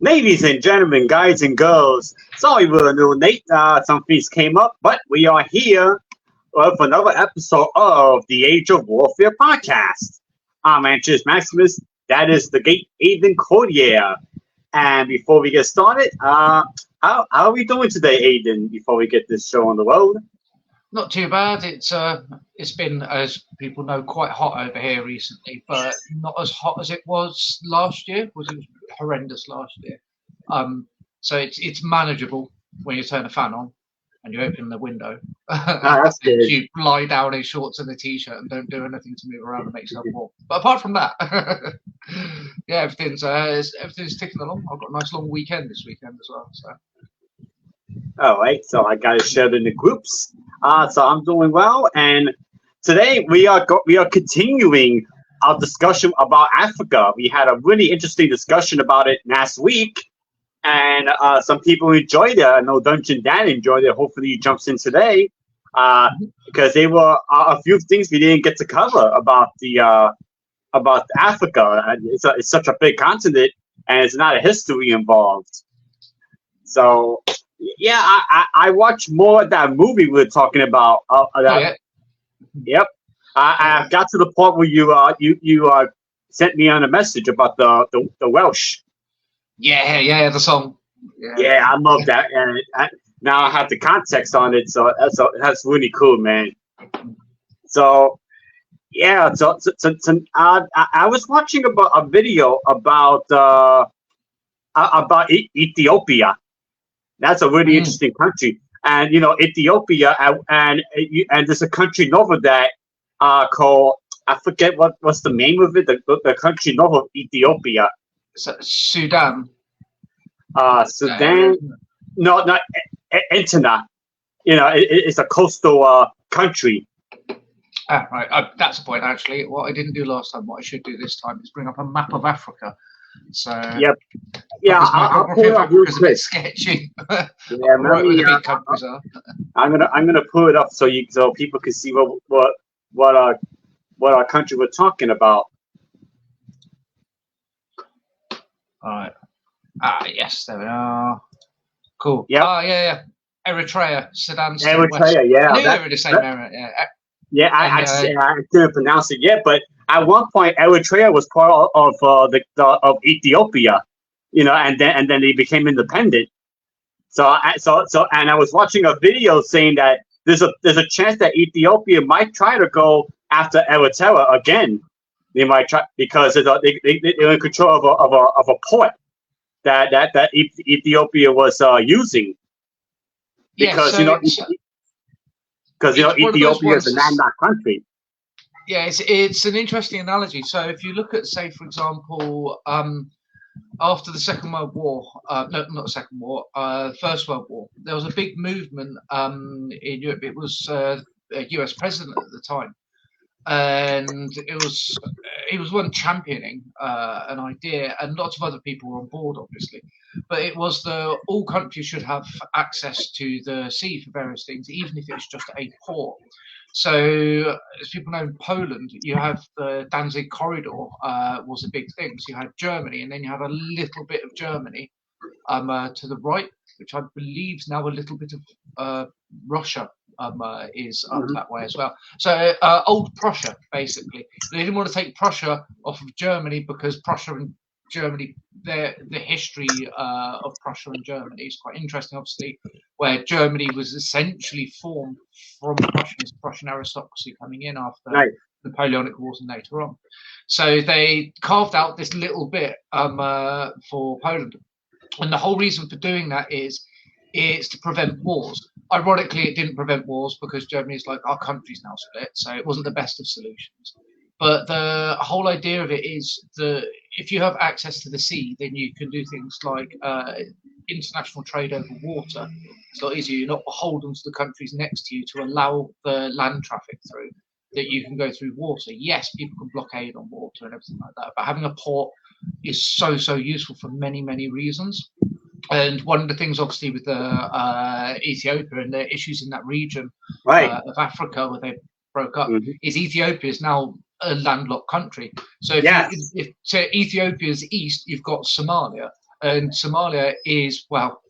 Ladies and gentlemen, guys and girls, sorry we're a little late. Some things came up, but we are here for another episode of the Age of Warfare podcast. I'm Antius Maximus. That is the gate Aidan Coyler. And before we get started, how are we doing today, Aidan? Before we get this show on the road, not too bad. It's been, as people know, quite hot over here recently, but not as hot as it was last year. It was horrendous last year. So it's manageable when you turn the fan on and you open the window. That's good. You lie down in shorts and a t-shirt and don't do anything to move around and make yourself warm. But apart from that, yeah, everything's ticking along. I've got a nice long weekend this weekend as well. So. All right, so I got it shared in the groups. So I'm doing well, and today we are continuing our discussion about Africa. We had a really interesting discussion about it last week, and some people enjoyed it. I know Dungeon Dan enjoyed it. Hopefully he jumps in today, because there were a few things we didn't get to cover about Africa. It's such a big continent, and it's not a history involved. So. Yeah, I watched more of that movie we were talking about. Yep. I got to the part where you sent me on a message about the Welsh. Yeah, the song. Yeah, I love that, and now I have the context on it, so that's really cool, man. So yeah, so I was watching a video about Ethiopia. That's a really interesting country, and Ethiopia, and there's a country north of that called, I forget what's the name of it. The country north of Ethiopia. Sudan. Sudan. No, not Entana. It's a coastal country. Right. That's the point. Actually, what I didn't do last time, what I should do this time, is bring up a map of Africa. So yep. Yeah, I'll pull it up real quick. A bit sketchy. Yeah, right where the big countries are. I'm gonna pull it up so people can see what our country we're talking about. All right. Yes, there we are. Cool. Yeah. Yeah. Eritrea, Sudan. Eritrea, yeah. I knew they were the same area. Yeah. Yeah, I couldn't pronounce it yet, but at one point Eritrea was part of Ethiopia, and then they became independent. So I was watching a video saying that there's a chance that Ethiopia might try to go after Eritrea again. They might try because they're in control of a port that Ethiopia was using. Because Ethiopia is a landlocked country. Yeah, it's an interesting analogy. So if you look at, say, for example, after the Second World War, no, not Second War, First World War, there was a big movement in Europe. It was a US president at the time, and he was one championing an idea, and lots of other people were on board, obviously. But it was all countries should have access to the sea for various things, even if it's just a port. So, as people know, in Poland, you have the Danzig corridor was a big thing. So you had Germany, and then you have a little bit of Germany to the right, which I believe is now a little bit of Russia is up that way as well. So old Prussia, basically. They didn't want to take Prussia off of Germany because Prussia and Germany, the history of Prussia and Germany is quite interesting, obviously, where Germany was essentially formed from Prussian aristocracy coming in after the Napoleonic Wars and later on. So they carved out this little bit for Poland. And the whole reason for doing that is to prevent wars. Ironically, it didn't prevent wars because Germany's like, our country's now split, so it wasn't the best of solutions. But the whole idea of it is that if you have access to the sea, then you can do things like international trade over water. It's a lot easier. You're not beholden to the countries next to you to allow the land traffic through, that you can go through water. Yes, people can blockade on water and everything like that, but having a port is so useful for many, many reasons. And one of the things, obviously, with the Ethiopia and the issues in that region of Africa where they broke up, is Ethiopia is now a landlocked country. So if Ethiopia's east, you've got Somalia, and Somalia is, well,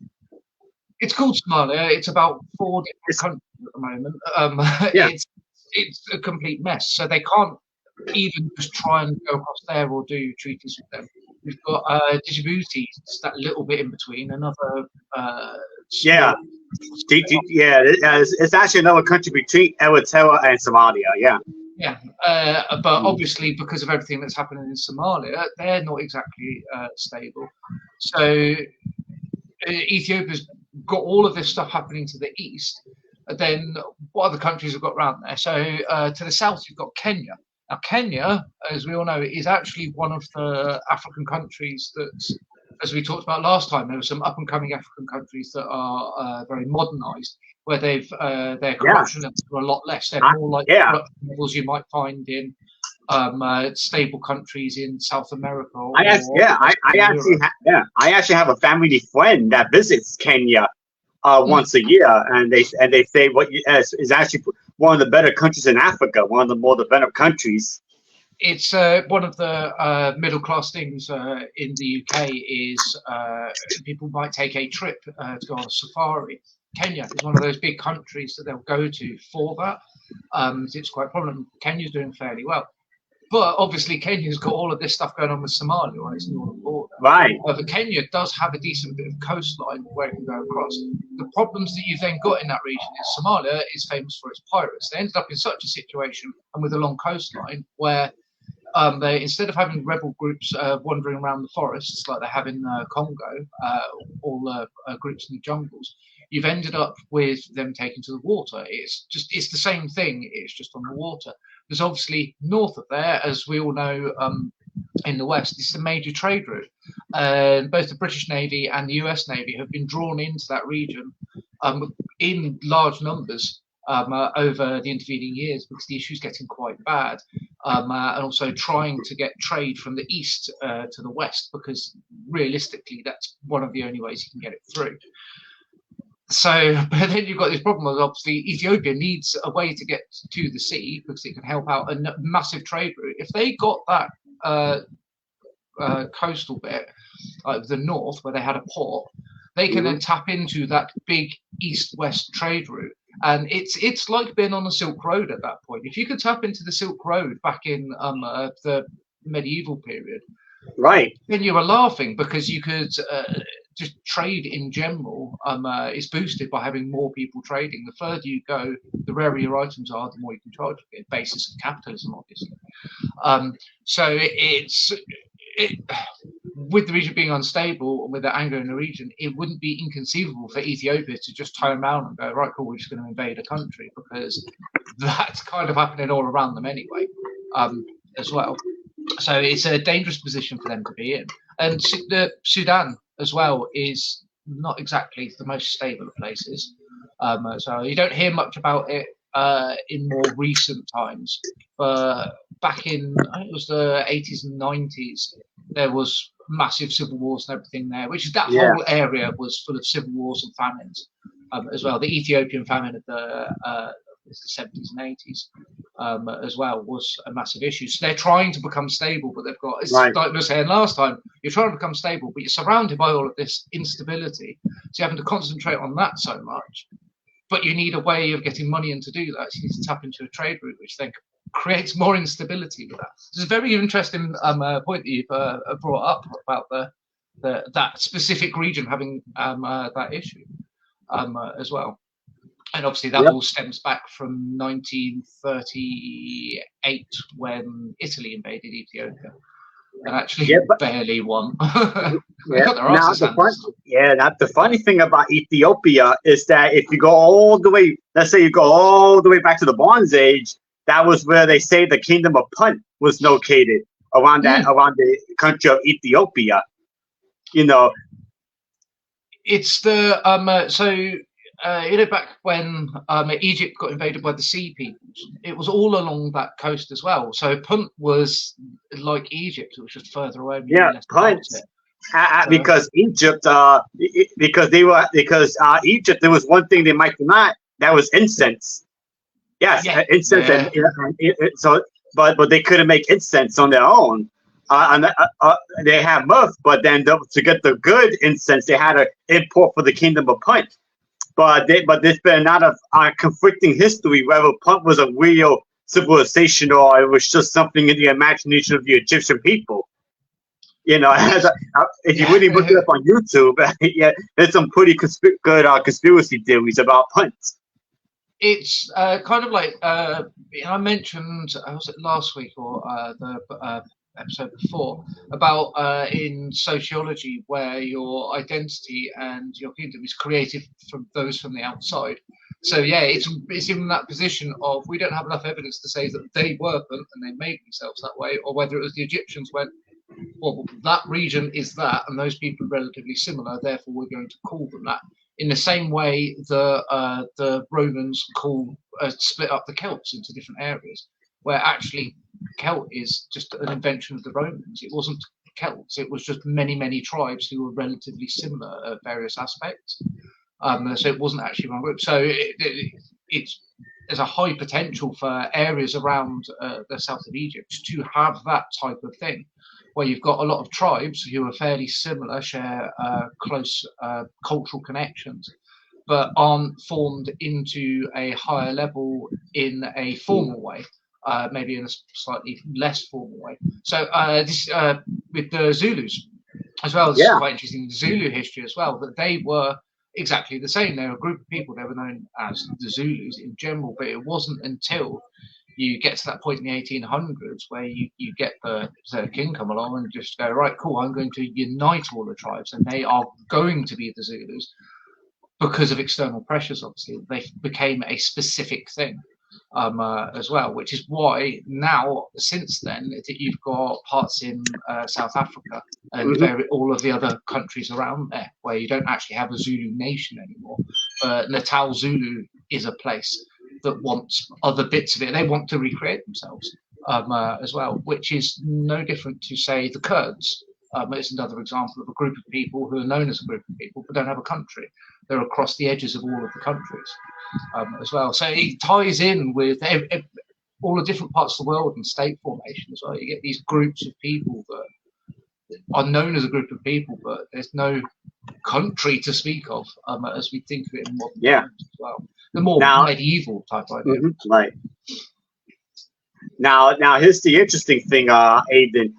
it's called Somalia. It's about 4 different countries at the moment. Yeah. It's a complete mess. So they can't even just try and go across there or do treaties with them. We've got Djibouti, it's that little bit in between, another Yeah. It's actually another country between Eritrea and Somalia. Yeah. Yeah, but obviously because of everything that's happening in Somalia, they're not exactly stable. So Ethiopia's got all of this stuff happening to the east. Then what other countries have got around there? So to the south, you've got Kenya. Now, Kenya, as we all know, is actually one of the African countries that, as we talked about last time, there were some up-and-coming African countries that are very modernised, where they've their corruption levels are a lot less. They're more like corruption levels you might find in stable countries in South America. I actually have a family friend that visits Kenya once a year, and they say is actually one of the better countries in Africa, one of the more developed countries. It's one of the middle class things in the UK is people might take a trip to go on a safari. Kenya is one of those big countries that they'll go to for that. It's quite prominent. Kenya's doing fairly well. But obviously, Kenya's got all of this stuff going on with Somalia on its northern border. Right. But Kenya does have a decent bit of coastline where it can go across. The problems that you've then got in that region is Somalia is famous for its pirates. They ended up in such a situation and with a long coastline where they, instead of having rebel groups wandering around the forests like they have in Congo, all groups in the jungles, you've ended up with them taken to the water. It's the same thing. It's just on the water. There's obviously north of there, as we all know, in the west, it's the major trade route. Both the British Navy and the US Navy have been drawn into that region in large numbers over the intervening years because the issue is getting quite bad. And also trying to get trade from the east to the west because realistically, that's one of the only ways you can get it through. So, but then you've got this problem of obviously Ethiopia needs a way to get to the sea because it can help out a massive trade route. If they got that coastal bit, like the north, where they had a port, they can then tap into that big east-west trade route. And it's like being on the Silk Road at that point. If you could tap into the Silk Road back in the medieval period, right, then you were laughing because you could just trade in general is boosted by having more people trading. The further you go, the rarer your items are, the more you can charge. The basis of capitalism, obviously. So with the region being unstable and with the anger in the region, it wouldn't be inconceivable for Ethiopia to just turn around and go, right, cool, we're just going to invade a country because that's kind of happening all around them anyway, as well. So it's a dangerous position for them to be in. And the Sudan as well is not exactly the most stable of places. So you don't hear much about it in more recent times. But back in, I think it was the 80s and 90s, there was massive civil wars and everything there, which is that whole area was full of civil wars and famines as well. The Ethiopian famine of the 70s and 80s as well was a massive issue. So they're trying to become stable, but they've got, it's like we were saying last time, you're trying to become stable, but you're surrounded by all of this instability. So you're having to concentrate on that so much. But you need a way of getting money in to do that. So you need to tap into a trade route, which then creates more instability with that. It's a very interesting point that you've brought up about that specific region having that issue as well. And obviously that all stems back from 1938 when Italy invaded Ethiopia and actually barely won. The funny thing about Ethiopia is that if you go all the way, let's say you go all the way back to the Bronze Age, that was where they say the kingdom of Punt was located around around the country of Ethiopia. You know, it's the back when Egypt got invaded by the Sea Peoples, it was all along that coast as well. So Punt was like Egypt, it was just further away. Punt. Because Egypt, Egypt, there was one thing they might not. That was incense. Yes, incense. And so, but they couldn't make incense on their own. they have mirth, but then to get the good incense, they had to import for the kingdom of Punt. But there's been a lot of conflicting history whether Punt was a real civilization or it was just something in the imagination of the Egyptian people. You know, if you really look it up on YouTube, yeah, there's some pretty good conspiracy theories about Punt. It's kind of like I mentioned, was it last week or the episode before, about in sociology where your identity and your kingdom is created from those from the outside. So yeah, it's in that position of we don't have enough evidence to say that they were Punt and they made themselves that way, or whether it was the Egyptians went, well, that region is that, and those people are relatively similar, therefore we're going to call them that. In the same way, the Romans split up the Celts into different areas, where actually Celt is just an invention of the Romans. It wasn't Celts; it was just many tribes who were relatively similar at various aspects. So it wasn't actually one group. So there's a high potential for areas around the south of Egypt to have that type of thing, where you've got a lot of tribes who are fairly similar, share close cultural connections, but aren't formed into a higher level in a formal way, maybe in a slightly less formal way. So this with the Zulus as well, it's quite interesting, the Zulu history as well, that they were exactly the same. They were a group of people, they were known as the Zulus in general, but it wasn't until you get to that point in the 1800s where you get the king come along and just go, right, cool, I'm going to unite all the tribes, and they are going to be the Zulus because of external pressures. Obviously, they became a specific thing as well, which is why now, since then, you've got parts in South Africa and all of the other countries around there where you don't actually have a Zulu nation anymore. Natal Zulu is a place that wants other bits of it. They want to recreate themselves as well, which is no different to, say, the Kurds. It's another example of a group of people who are known as a group of people but don't have a country. They're across the edges of all of the countries as well. So it ties in with all the different parts of the world and state formation as well. You get these groups of people that are known as a group of people, but there's no country to speak of as we think of it in modern times as well. The more medieval type idea. Right. Now here's the interesting thing, Aidan.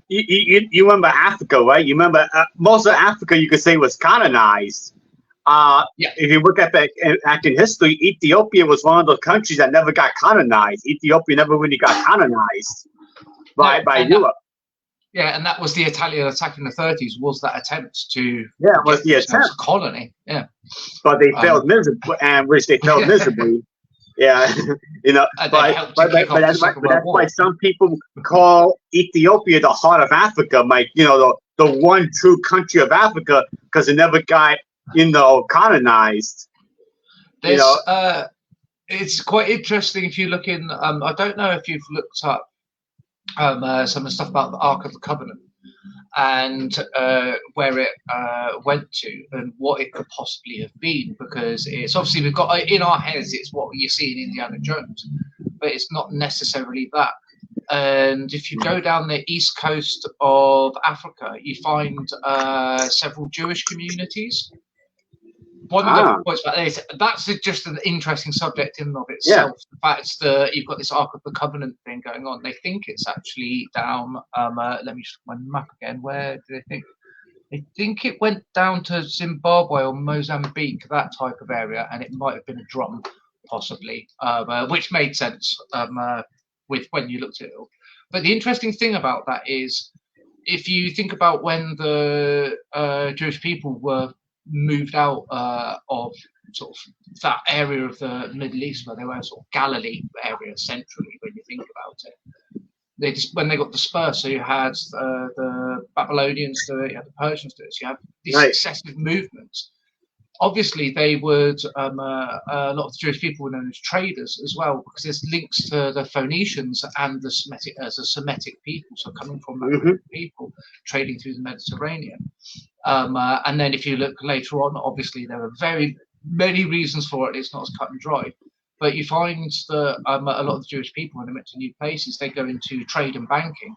You remember Africa, right? You remember most of Africa, you could say, was colonized. If you look at back in history, Ethiopia was one of those countries that never got colonized. Ethiopia never really got colonized by Europe. And that was the Italian attack in the 30s. Was that attempt to it was the attempt colony? Yeah, but they failed miserably, miserably. Yeah, you know, but that's why some people call Ethiopia the heart of Africa, like, you know, the one true country of Africa, because it never got, colonized. It's quite interesting if you look in. I don't know if you've looked up some of the stuff about the Ark of the Covenant and where it went to and what it could possibly have been, because it's obviously, we've got in our heads it's what you see in Indiana Jones, but it's not necessarily that. And if you go down the east coast of Africa, you find several Jewish communities. One of the points about this, that's just an interesting subject in and of itself. The fact that you've got this Ark of the Covenant thing going on. They think it's actually down. Let me just look at my map again. Where do they think? They think it went down to Zimbabwe or Mozambique, that type of area, and it might have been a drum, possibly, which made sense with when you looked at it. But the interesting thing about that is, if you think about when the Jewish people were moved out of sort of that area of the Middle East, where they were sort of Galilee area centrally, when you think about it, when they got dispersed, so you had the Babylonians to it, you had the Persians to it, so you have these successive movements. Obviously, they would a lot of the Jewish people were known as traders as well, because there's links to the Phoenicians and the Semitic people, so coming from that group of people trading through the Mediterranean. And then if you look later on, obviously there are very many reasons for it. It's not as cut and dry. But you find that a lot of the Jewish people, when they went to new places, they go into trade and banking.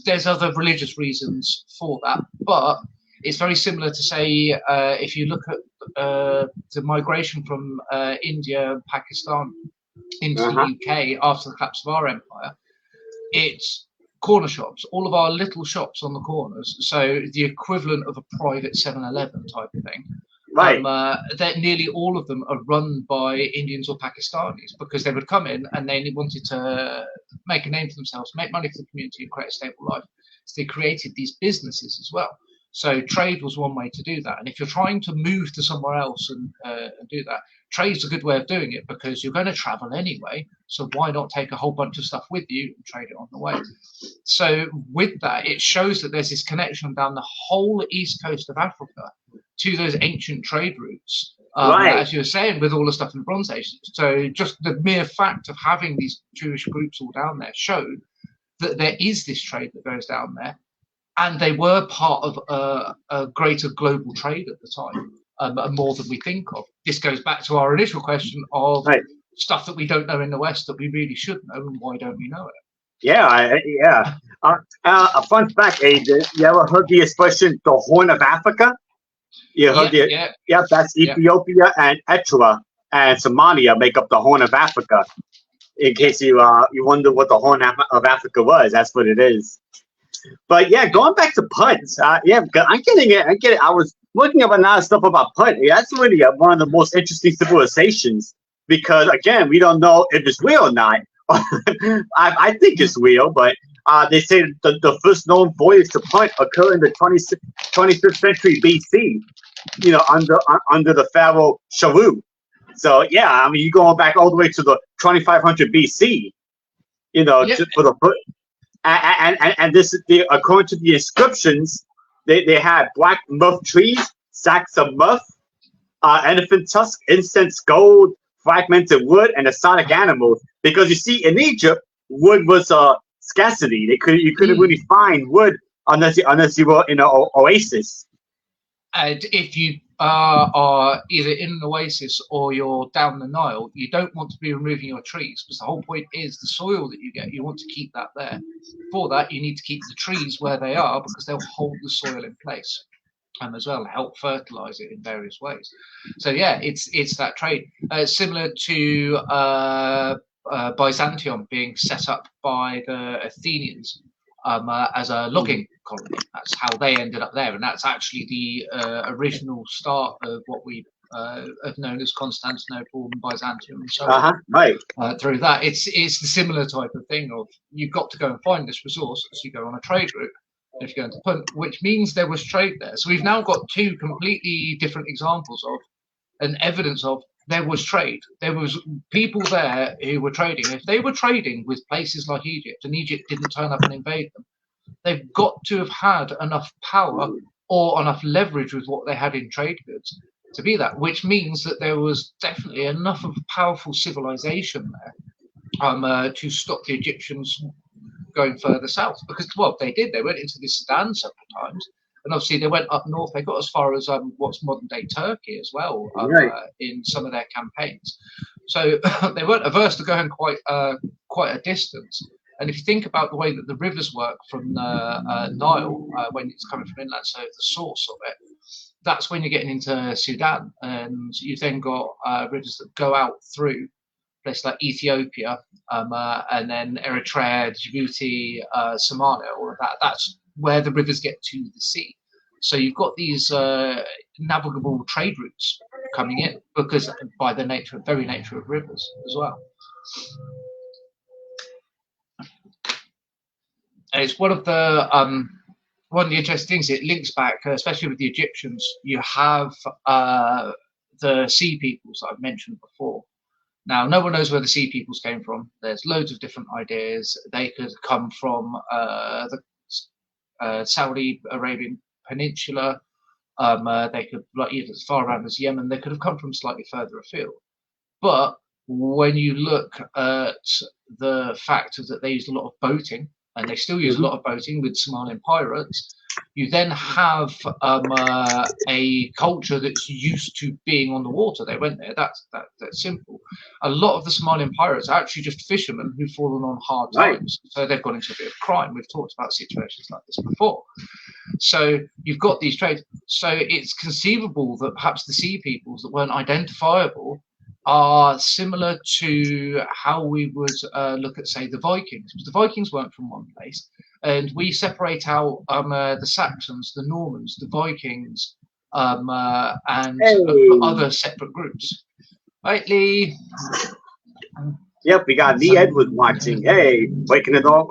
There's other religious reasons for that, but it's very similar to, say, if you look at the migration from India and Pakistan into the UK after the collapse of our empire. It's corner shops, all of our little shops on the corners, so the equivalent of a private 7-Eleven type of thing. Right. That nearly all of them are run by Indians or Pakistanis, because they would come in and they wanted to make a name for themselves, make money for the community, and create a stable life. So they created these businesses as well. So trade was one way to do that. And if you're trying to move to somewhere else and do that, trade's a good way of doing it, because you're going to travel anyway. So why not take a whole bunch of stuff with you and trade it on the way? So with that, it shows that there's this connection down the whole east coast of Africa to those ancient trade routes, as you were saying, with all the stuff in the Bronze Age. So just the mere fact of having these Jewish groups all down there showed that there is this trade that goes down there. And they were part of a greater global trade at the time, more than we think of. This goes back to our initial question of stuff that we don't know in the West that we really should know, and why don't we know it? Yeah. A fun fact, Aidan, you ever heard the expression "the Horn of Africa"? You heard that's Ethiopia and Eritrea and Somalia make up the Horn of Africa. In case you wonder what the Horn of Africa was, that's what it is. But yeah, going back to putts, I'm getting it. I was looking up a lot of stuff about putt. That's really one of the most interesting civilizations, because again, we don't know if it's real or not. I think it's real, but they say the first known voyage to putt occurred in the 25th century BC. Under the pharaoh Sharu. So yeah, I mean, you're going back all the way to the 2500 BC. Just for the putt. And this, according to the inscriptions, they had black muff trees, sacks of muff, elephant tusk, incense, gold, fragmented wood, and exotic animals. Because you see, in Egypt, wood was a scarcity. You couldn't really find wood unless you were in an oasis. And if you are either in an oasis or you're down the Nile, you don't want to be removing your trees, because the whole point is the soil that you get, you want to keep that there. For that, you need to keep the trees where they are, because they'll hold the soil in place, and as well help fertilize it in various ways. So yeah, it's that trade. Similar to Byzantium being set up by the Athenians as a logging colony. That's how they ended up there, and that's actually the original start of what we have known as Constantinople and Byzantium and so on. Through that, it's the similar type of thing of, you've got to go and find this resource, so you go on a trade route. If you go into Punt, which means there was trade there. So we've now got two completely different examples of and evidence of there was trade. There was people there who were trading. If they were trading with places like Egypt, and Egypt didn't turn up and invade them, they've got to have had enough power or enough leverage with what they had in trade goods to be that, which means that there was definitely enough of a powerful civilization there to stop the Egyptians going further south. Because, well, they did. They went into the Sudan several times. And obviously they went up north. They got as far as what's modern-day Turkey as well in some of their campaigns. So they weren't averse to going quite a distance. And if you think about the way that the rivers work from the Nile when it's coming from inland, so the source of it, that's when you're getting into Sudan. And you've then got rivers that go out through places like Ethiopia and then Eritrea, Djibouti, Somalia, all of that. That's where the rivers get to the sea. So you've got these navigable trade routes coming in, because by the very nature of rivers as well. And it's one of the interesting things. It links back, especially with the Egyptians. You have the sea peoples that I've mentioned before. Now, no one knows where the sea peoples came from. There's loads of different ideas. They could come from the Saudi Arabian Peninsula. They could, like, even as far around as Yemen. They could have come from slightly further afield. But when you look at the fact that they used a lot of boating, and they still use a lot of boating with Somalian pirates, You then have a culture that's used to being on the water. They went there. That's simple. A lot of the Somalian pirates are actually just fishermen who've fallen on hard times. So they've gone into a bit of crime. We've talked about situations like this before. So you've got these trades. So it's conceivable that perhaps the sea peoples that weren't identifiable are similar to how we would look at, say, the Vikings. Because the Vikings weren't from one place. And we separate out the Saxons, the Normans, the Vikings, and other separate groups. Right, Lee? Yep, we got Lee Edwards watching. Hey, waking it up.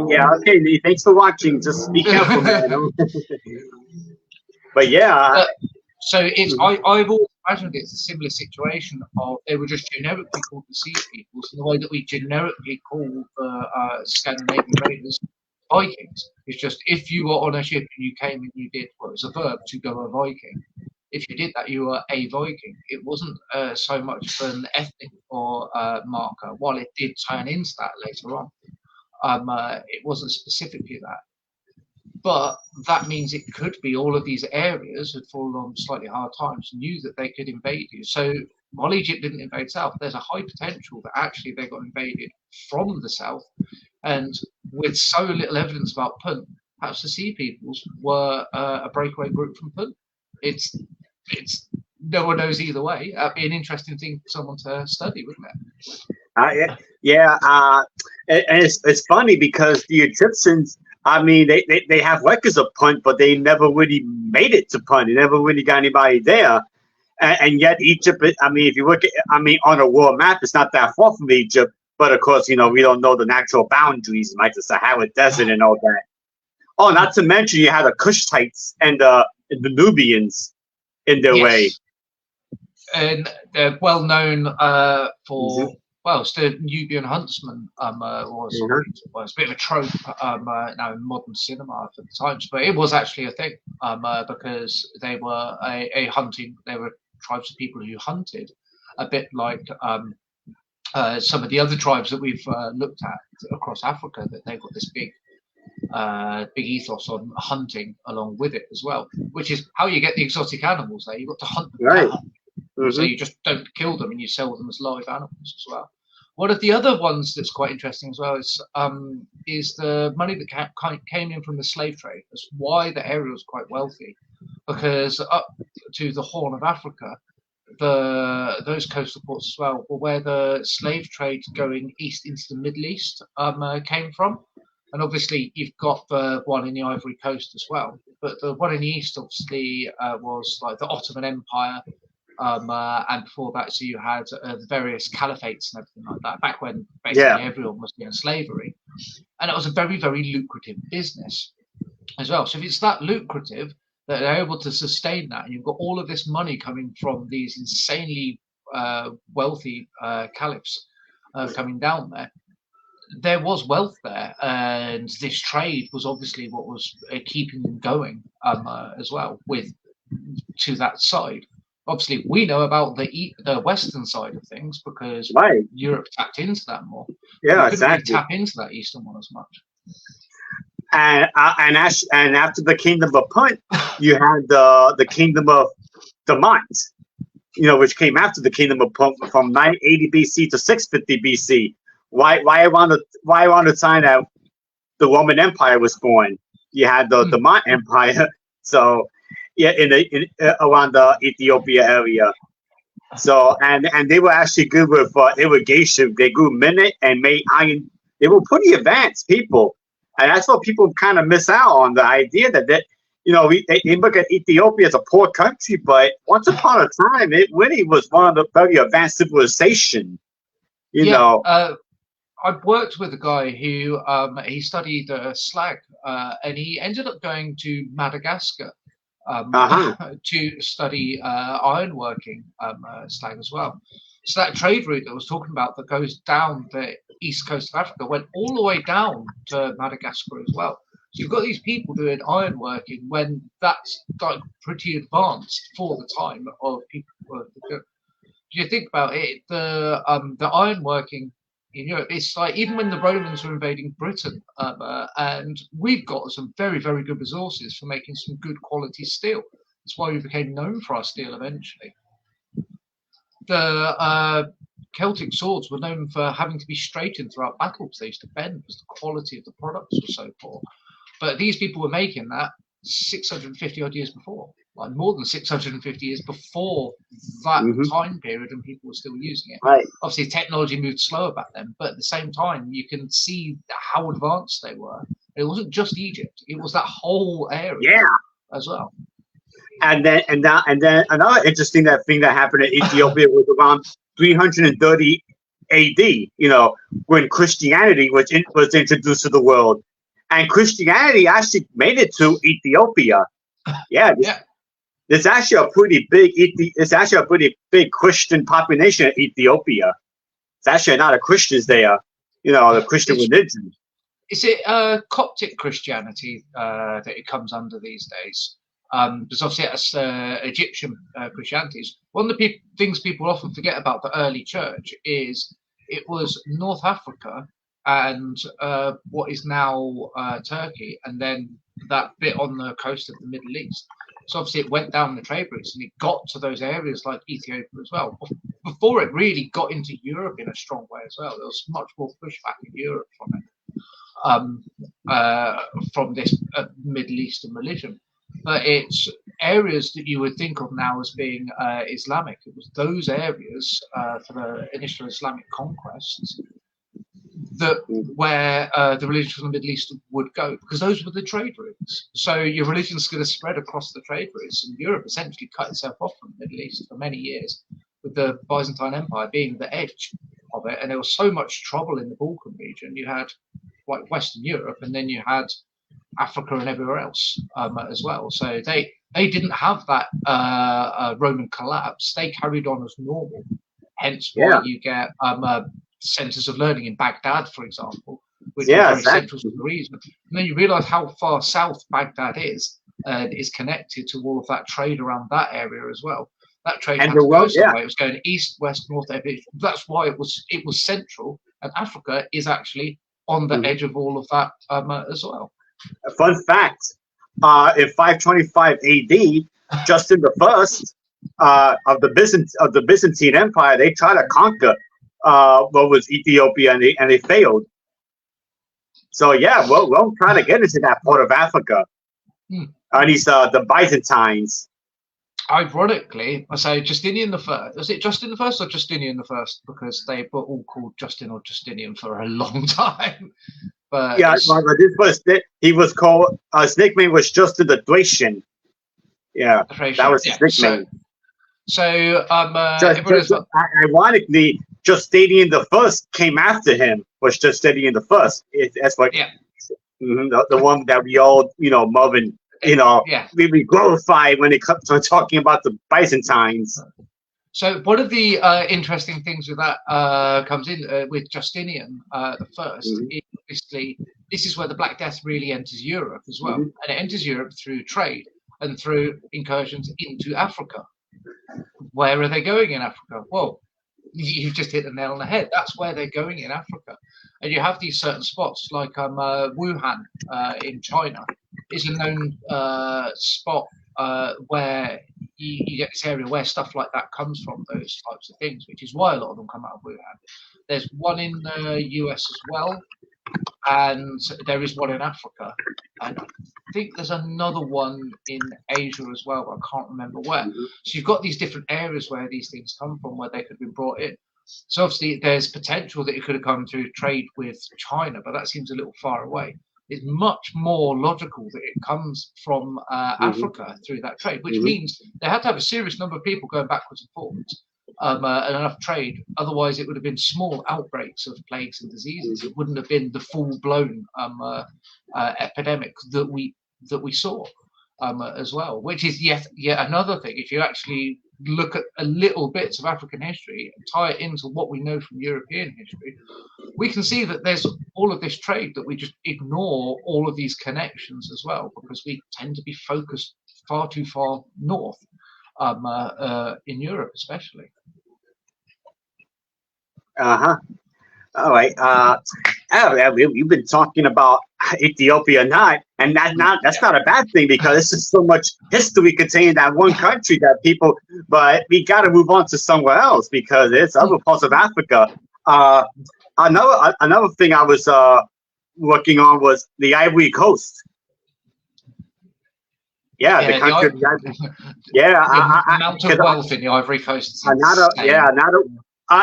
Yeah, okay, Lee, thanks for watching. Just be careful, man. But yeah. So it's I've always imagined it's a similar situation of they were just generically called the Sea Peoples in the way that we generically call the Scandinavian raiders Vikings. It's just if you were on a ship and you came and you did what was a verb to go a Viking. If you did that, you were a Viking. It wasn't so much of an ethnic or marker, while it did turn into that later on. It wasn't specifically that. But that means it could be all of these areas had fallen on slightly hard times and knew that they could invade you. So while Egypt didn't invade south, there's a high potential that actually they got invaded from the south. And with so little evidence about Punt, perhaps the Sea Peoples were a breakaway group from Punt. It's no one knows either way. That'd be an interesting thing for someone to study, wouldn't it? And it's funny because the Egyptians, I mean, they have records of Punt, but they never really made it to Punt. They never really got anybody there. And yet Egypt, I mean, if you look at, I mean, on a world map, it's not that far from Egypt. But of course, you know, we don't know the natural boundaries, like the Sahara Desert and all that. Oh, not to mention you had the Cushites and the Nubians in their way. And they're well known for, well, it's the Nubian huntsman was a bit of a trope now in modern cinema for the times, but it was actually a thing because they were they were tribes of people who hunted, a bit like some of the other tribes that we've looked at across Africa, that they've got this big ethos on hunting along with it as well, which is how you get the exotic animals there. You've got to hunt them down. So you just don't kill them and you sell them as live animals as well. One of the other ones that's quite interesting as well is the money that came in from the slave trade. That's why the area was quite wealthy, because up to the Horn of Africa, those coastal ports as well were where the slave trade going east into the Middle East came from. And obviously you've got the one in the Ivory Coast as well, but the one in the east obviously was like the Ottoman Empire. And before that, so you had the various caliphates and everything like that, back when basically everyone was in slavery. And it was a very, very lucrative business as well. So if it's that lucrative that they're able to sustain that, and you've got all of this money coming from these insanely wealthy caliphs coming down there was wealth there. And this trade was obviously what was keeping them going as well to that side. Obviously, we know about the western side of things because Europe tapped into that more. Yeah, exactly. Tap into that eastern one as much. And after the kingdom of Punt, you had the kingdom of Damant, you know, which came after the kingdom of Punt from 980 BC to 650 BC. Why around the time that the Roman Empire was born, you had the Damant Empire. So. Yeah, around the Ethiopia area. So and they were actually good with irrigation. They grew minute and made iron. They were pretty advanced people, and that's what people kind of miss out on, the idea that you know they look at Ethiopia as a poor country, but once upon a time it really was one of the very advanced civilization. You know. I've worked with a guy who he studied slag, and he ended up going to Madagascar. To study ironworking slag as well. So that trade route that I was talking about that goes down the east coast of Africa went all the way down to Madagascar as well. So you've got these people doing ironworking when that's like pretty advanced for the time of people. If you think about it, the ironworking in Europe. It's like even when the Romans were invading Britain, and we've got some very, very good resources for making some good quality steel. That's why we became known for our steel eventually. The Celtic swords were known for having to be straightened throughout battle because they used to bend because the quality of the products was so poor. But these people were making that 650 odd years before, like more than 650 years before that time period, and people were still using it. Right. Obviously, technology moved slower back then, but at the same time, you can see how advanced they were. It wasn't just Egypt; it was that whole area as well. And then another interesting thing that happened in Ethiopia was around 330 AD. You know, when Christianity was introduced to the world, and Christianity actually made it to Ethiopia. Yeah. There's actually a pretty big Christian population in Ethiopia. It's actually a lot of Christians there. You know, the Christian religion. Is it Coptic Christianity that it comes under these days? Because obviously that's Egyptian Christianity. One of the things people often forget about the early church is it was North Africa and what is now Turkey, and then that bit on the coast of the Middle East. So obviously it went down the trade routes and it got to those areas like Ethiopia as well. Before it really got into Europe in a strong way as well. There was much more pushback in Europe from this Middle Eastern religion. But it's areas that you would think of now as being Islamic. It was those areas for the initial Islamic conquests where the religion from the Middle East would go, because those were the trade routes. So your religion's going to spread across the trade routes, and Europe essentially cut itself off from the Middle East for many years, with the Byzantine Empire being the edge of it. And there was so much trouble in the Balkan region. You had like Western Europe, and then you had Africa and everywhere else as well. So they didn't have that Roman collapse. They carried on as normal. Hence why you get centers of learning in Baghdad, for example, which are very central to the region. And then you realize how far south Baghdad is connected to all of that trade around that area as well. That trade had to go somewhere. It was going east, west, north. That's why it was central. And Africa is actually on the edge of all of that as well. A fun fact: in 525 AD, Justin I of the Byzantine Empire, they tried to conquer what was Ethiopia, and they failed. So we'll try to get into that part of Africa. At least the Byzantines. Ironically, I say Justinian the First. Was it Justin the First or Justinian the First? Because they were all called Justin or Justinian for a long time. But he was called. His nickname was Justin the Thracian. Yeah, that was his nickname. So ironically, Justinian the First came after him. Was Justinian the First? That's what. Yeah. The one that we all love and we glorify when it comes to talking about the Byzantines. So one of the interesting things with that comes in with Justinian the First. Is obviously, this is where the Black Death really enters Europe as well, and it enters Europe through trade and through incursions into Africa. Where are they going in Africa? Well, you've just hit the nail on the head. That's where they're going in Africa, and you have these certain spots like Wuhan in China is a known spot where you get this area where stuff like that comes from, those types of things, which is why a lot of them come out of Wuhan. There's one in the US as well, and there is one in Africa, and I think there's another one in Asia as well, but I can't remember where. So you've got these different areas where these things come from, where they could have been brought in. So obviously there's potential that it could have come through trade with China, but that seems a little far away. It's much more logical that it comes from Africa through that trade, which means they had to have a serious number of people going backwards and forwards and enough trade. Otherwise, it would have been small outbreaks of plagues and diseases. It wouldn't have been the full-blown epidemic that we saw as well, which is yet another thing. If you actually look at a little bits of African history and tie it into what we know from European history, we can see that there's all of this trade, that we just ignore all of these connections as well, because we tend to be focused far too far north in Europe especially. All right. We've been talking about Ethiopia not, and that's not a bad thing because there's just so much history contained in that one country that people. But we got to move on to somewhere else because there's other parts of Africa. Uh, another thing I was working on was the Ivory Coast. Yeah, the country. Yeah, the amount of wealth in the Ivory Coast.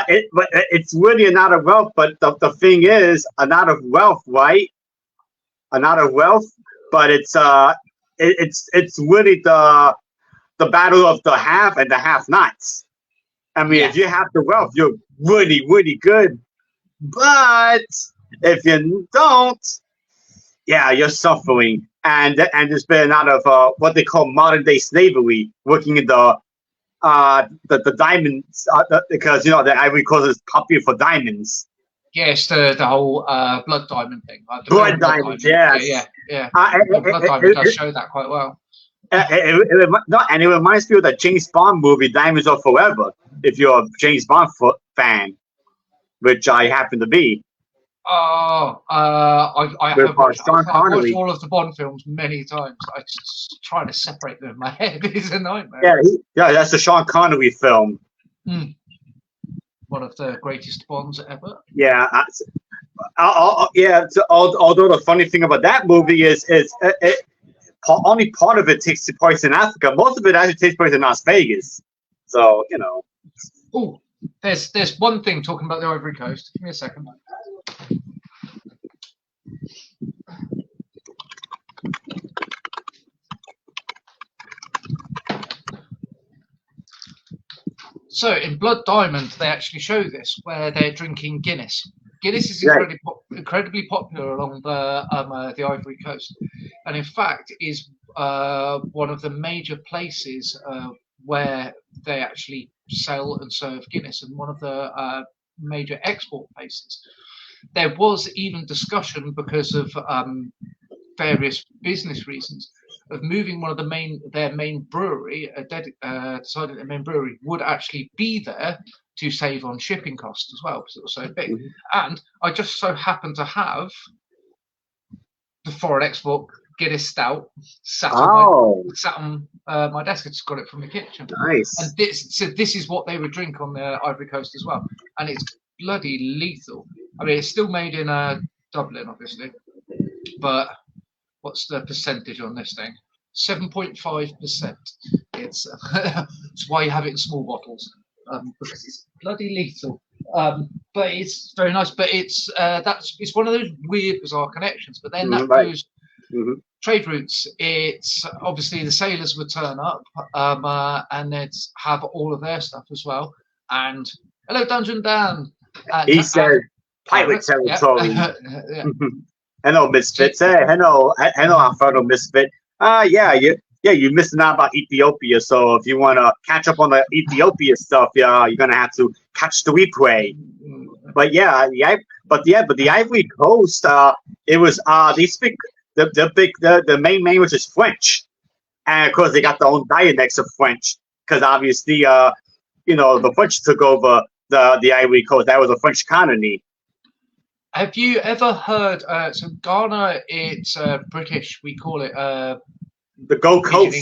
It's really a lot of wealth, but the thing is, a lot of wealth, right? A lot of wealth, but it's really the battle of the have and the have-nots. I mean, if you have the wealth, you're really, really good, but if you don't, yeah, you're suffering. And there's been a lot of what they call modern day slavery, working in the diamonds, because the Ivory Coast is popular for diamonds. Yes, the whole blood diamond thing. Blood diamonds, yes. Yeah. Blood diamond does show that quite well. And it reminds me of the James Bond movie, Diamonds Are Forever, if you're a James Bond fan, which I happen to be. Oh, I have watched all of the Bond films many times. I just try to separate them in my head. It's a nightmare. Yeah, that's the Sean Connery film. One of the greatest Bonds ever. Yeah, although the funny thing about that movie is only part of it takes place in Africa. Most of it actually takes place in Las Vegas. So Oh, there's one thing talking about the Ivory Coast. Give me a second. So in Blood Diamond, they actually show this where they're drinking Guinness. Guinness is incredibly popular along the Ivory Coast, and in fact is one of the major places where they actually sell and serve Guinness, and one of the major export places. There was even discussion because of various business reasons of moving one of their main brewery, decided their main brewery would actually be there to save on shipping costs as well because it was so big. And I just so happened to have the foreign export Guinness Stout sat on my desk. I just got it from the kitchen. Nice. And this is what they would drink on the Ivory Coast as well, and it's bloody lethal. I mean, it's still made in Dublin, obviously, but what's the percentage on this thing? 7.5%. It's that's why you have it in small bottles, because it's bloody lethal. But it's very nice. But it's one of those weird, bizarre connections. But then those trade routes, it's obviously the sailors would turn up, and they'd have all of their stuff as well. And hello, Dungeon Dan. He said pirate territory. Yeah. Hello, Misfits. Hey, hello, our fellow Misfit. You're missing out about Ethiopia. So if you want to catch up on the Ethiopia stuff, you're gonna have to catch the replay. But the Ivory Coast, it was they speak the main language is French, and of course they got their own dialects of French because obviously the French took over the Ivory Coast. That was a French colony. Have you ever heard? So Ghana, it's British. We call it the Gold Coast.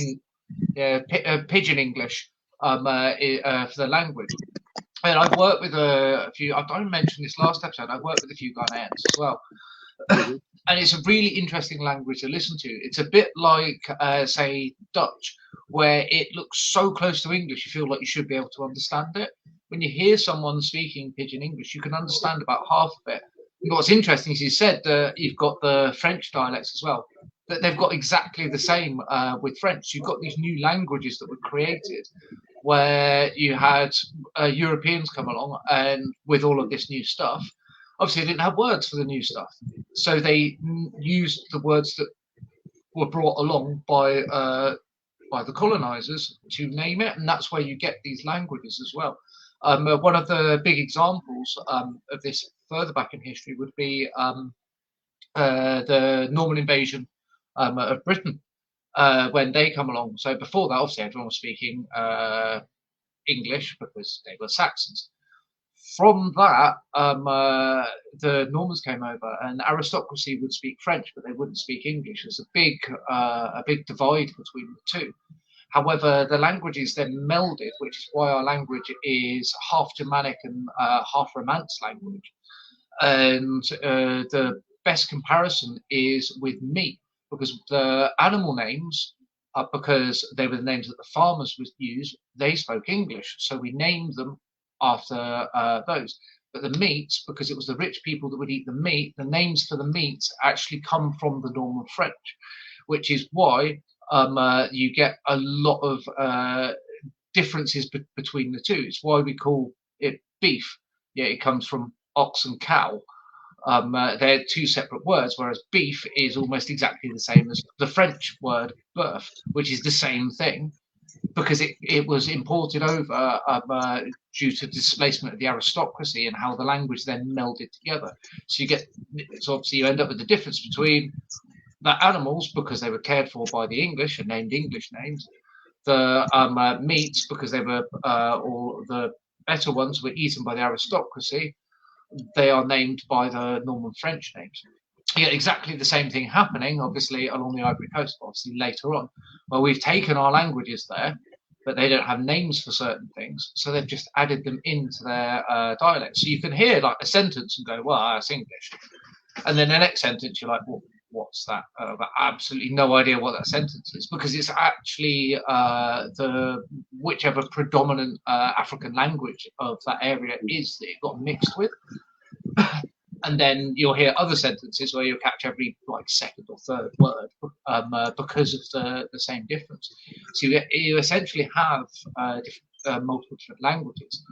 Pidgin English for the language. And I've worked with a few. I don't mention this last episode. I've worked with a few Ghanaians as well, and it's a really interesting language to listen to. It's a bit like, say, Dutch, where it looks so close to English, you feel like you should be able to understand it. When you hear someone speaking Pidgin English, you can understand about half of it. And what's interesting is you said that you've got the French dialects as well. That they've got exactly the same with French. You've got these new languages that were created where you had Europeans come along and with all of this new stuff. Obviously, they didn't have words for the new stuff. So they used the words that were brought along by the colonizers to name it. And that's where you get these languages as well. One of the big examples of this further back in history would be the Norman invasion of Britain when they come along. So before that, obviously, everyone was speaking English because they were Saxons. from that, the Normans came over, and aristocracy would speak French, but they wouldn't speak English. There's a big divide between the two. However, the languages then melded, which is why our language is half Germanic and half Romance language. And the best comparison is with meat, because the animal names, because they were the names that the farmers would use, they spoke English, so we named them after those. But the meats, because it was the rich people that would eat the meat, the names for the meats actually come from the Norman French, which is why you get a lot of differences between the two. It's why we call it beef. Yeah, it comes from ox and cow. They're two separate words, whereas beef is almost exactly the same as the French word bœuf, which is the same thing, because it was imported over due to displacement of the aristocracy and how the language then melded together. So obviously you end up with the difference between the animals, because they were cared for by the English and named English names, the meats, because they were, or the better ones were eaten by the aristocracy, they are named by the Norman French names. You get exactly the same thing happening, obviously, along the Ivory Coast, obviously later on, where we've taken our languages there, but they don't have names for certain things, so they've just added them into their dialect. So you can hear like a sentence and go, well, that's English. And then the next sentence, you're like, well, what's that? But absolutely no idea what that sentence is, because it's actually the whichever predominant African language of that area is that it got mixed with. And then you'll hear other sentences where you'll catch every like second or third word because of the same difference. So you essentially have multiple different languages,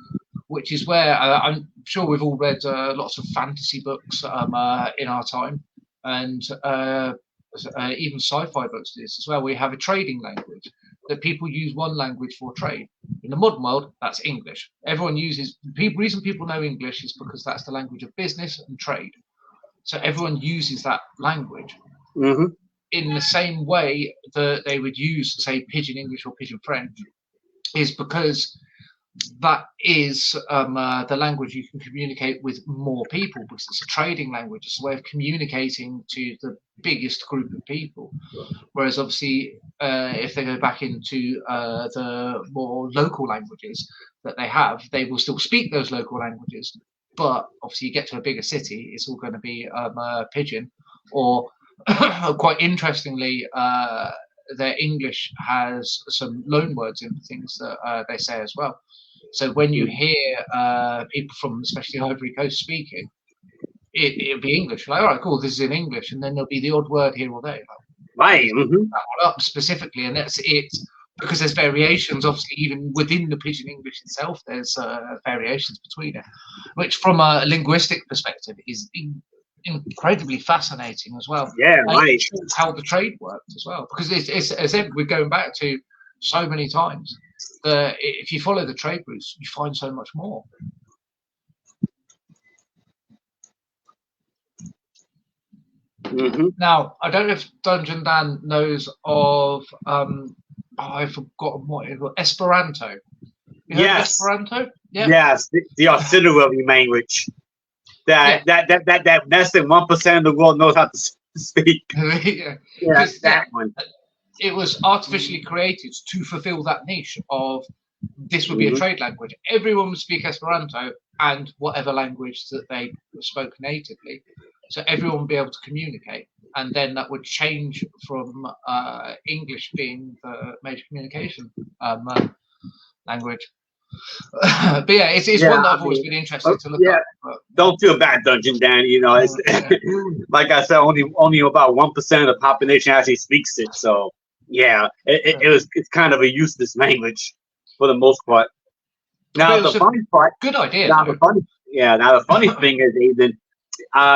which is where I'm sure we've all read lots of fantasy books in our time, and even sci-fi books do this as well. We have a trading language that people use one language for trade. In the modern world, that's English. Everyone uses, the reason people know English is because that's the language of business and trade. So everyone uses that language. Mm-hmm. In the same way that they would use, say, Pidgin English or Pidgin French, is because that is the language you can communicate with more people, because it's a trading language. It's a way of communicating to the biggest group of people. Whereas obviously, if they go back into the more local languages that they have, they will still speak those local languages. But obviously, you get to a bigger city, it's all going to be Pidgin. Or quite interestingly, their English has some loan words in things that they say as well. So when you hear people from especially Ivory Coast speaking, it'll be English. Like, all right, cool, this is in English, and then there'll be the odd word here or there. Like, right. Mm-hmm. Up specifically, and that's it, because there's variations. Obviously, even within the Pidgin English itself, there's variations between it, which, from a linguistic perspective, is incredibly fascinating as well. Yeah, right. How the trade worked as well, because it's as if we're going back to so many times that if you follow the trade routes, you find so much more. Mm-hmm. Now, I don't know if Dungeon Dan knows of I've forgotten what it was, Esperanto. You heard of Esperanto? Yeah. Yes, the auxiliary language. That less than 1% of the world knows how to speak. Yeah, that one. It was artificially created to fulfill that niche of this would be a trade language. Everyone would speak Esperanto and whatever language that they spoke natively. So everyone would be able to communicate. And then that would change from English being the major communication language. But yeah, it's one that I've always been interested to look at. But don't feel bad, Dungeon Dan. You know, it's like I said, only about 1% of the population actually speaks it. So yeah, it's kind of a useless language for the most part. Now the funny part, good idea. Now the funny thing is, Aidan,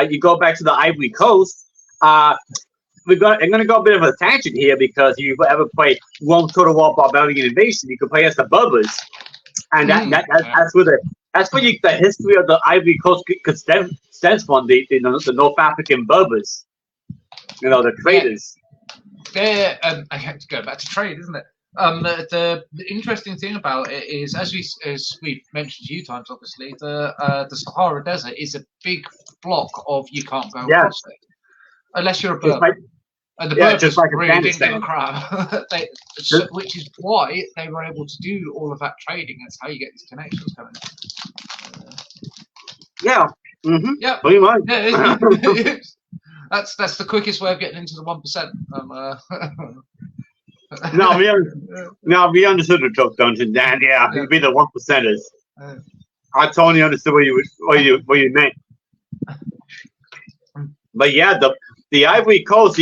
you go back to the Ivory Coast. I'm going to go a bit of a tangent here, because if you ever play Rome Total War Barbarian Invasion, you can play as the Bubbers. And that's where the history of the Ivory Coast stems from, the North African Berbers, the traders. I have to go back to trade, isn't it? The interesting thing about it is, as we've mentioned a few times, obviously, the Sahara Desert is a big block of you can't go Yeah, across it unless you're a just Berber. like And the just Berbers like really didn't give a Afghanistan. crap, which is why they were able to do all of that trading. That's how you get these connections coming in. Yeah. Mm-hmm. Yeah, Pretty much. that's the quickest way of getting into the 1%. Now we understood the joke, don't you? And yeah, you'd be the 1%ers. I totally understood what you meant. But yeah, the Ivory Coast.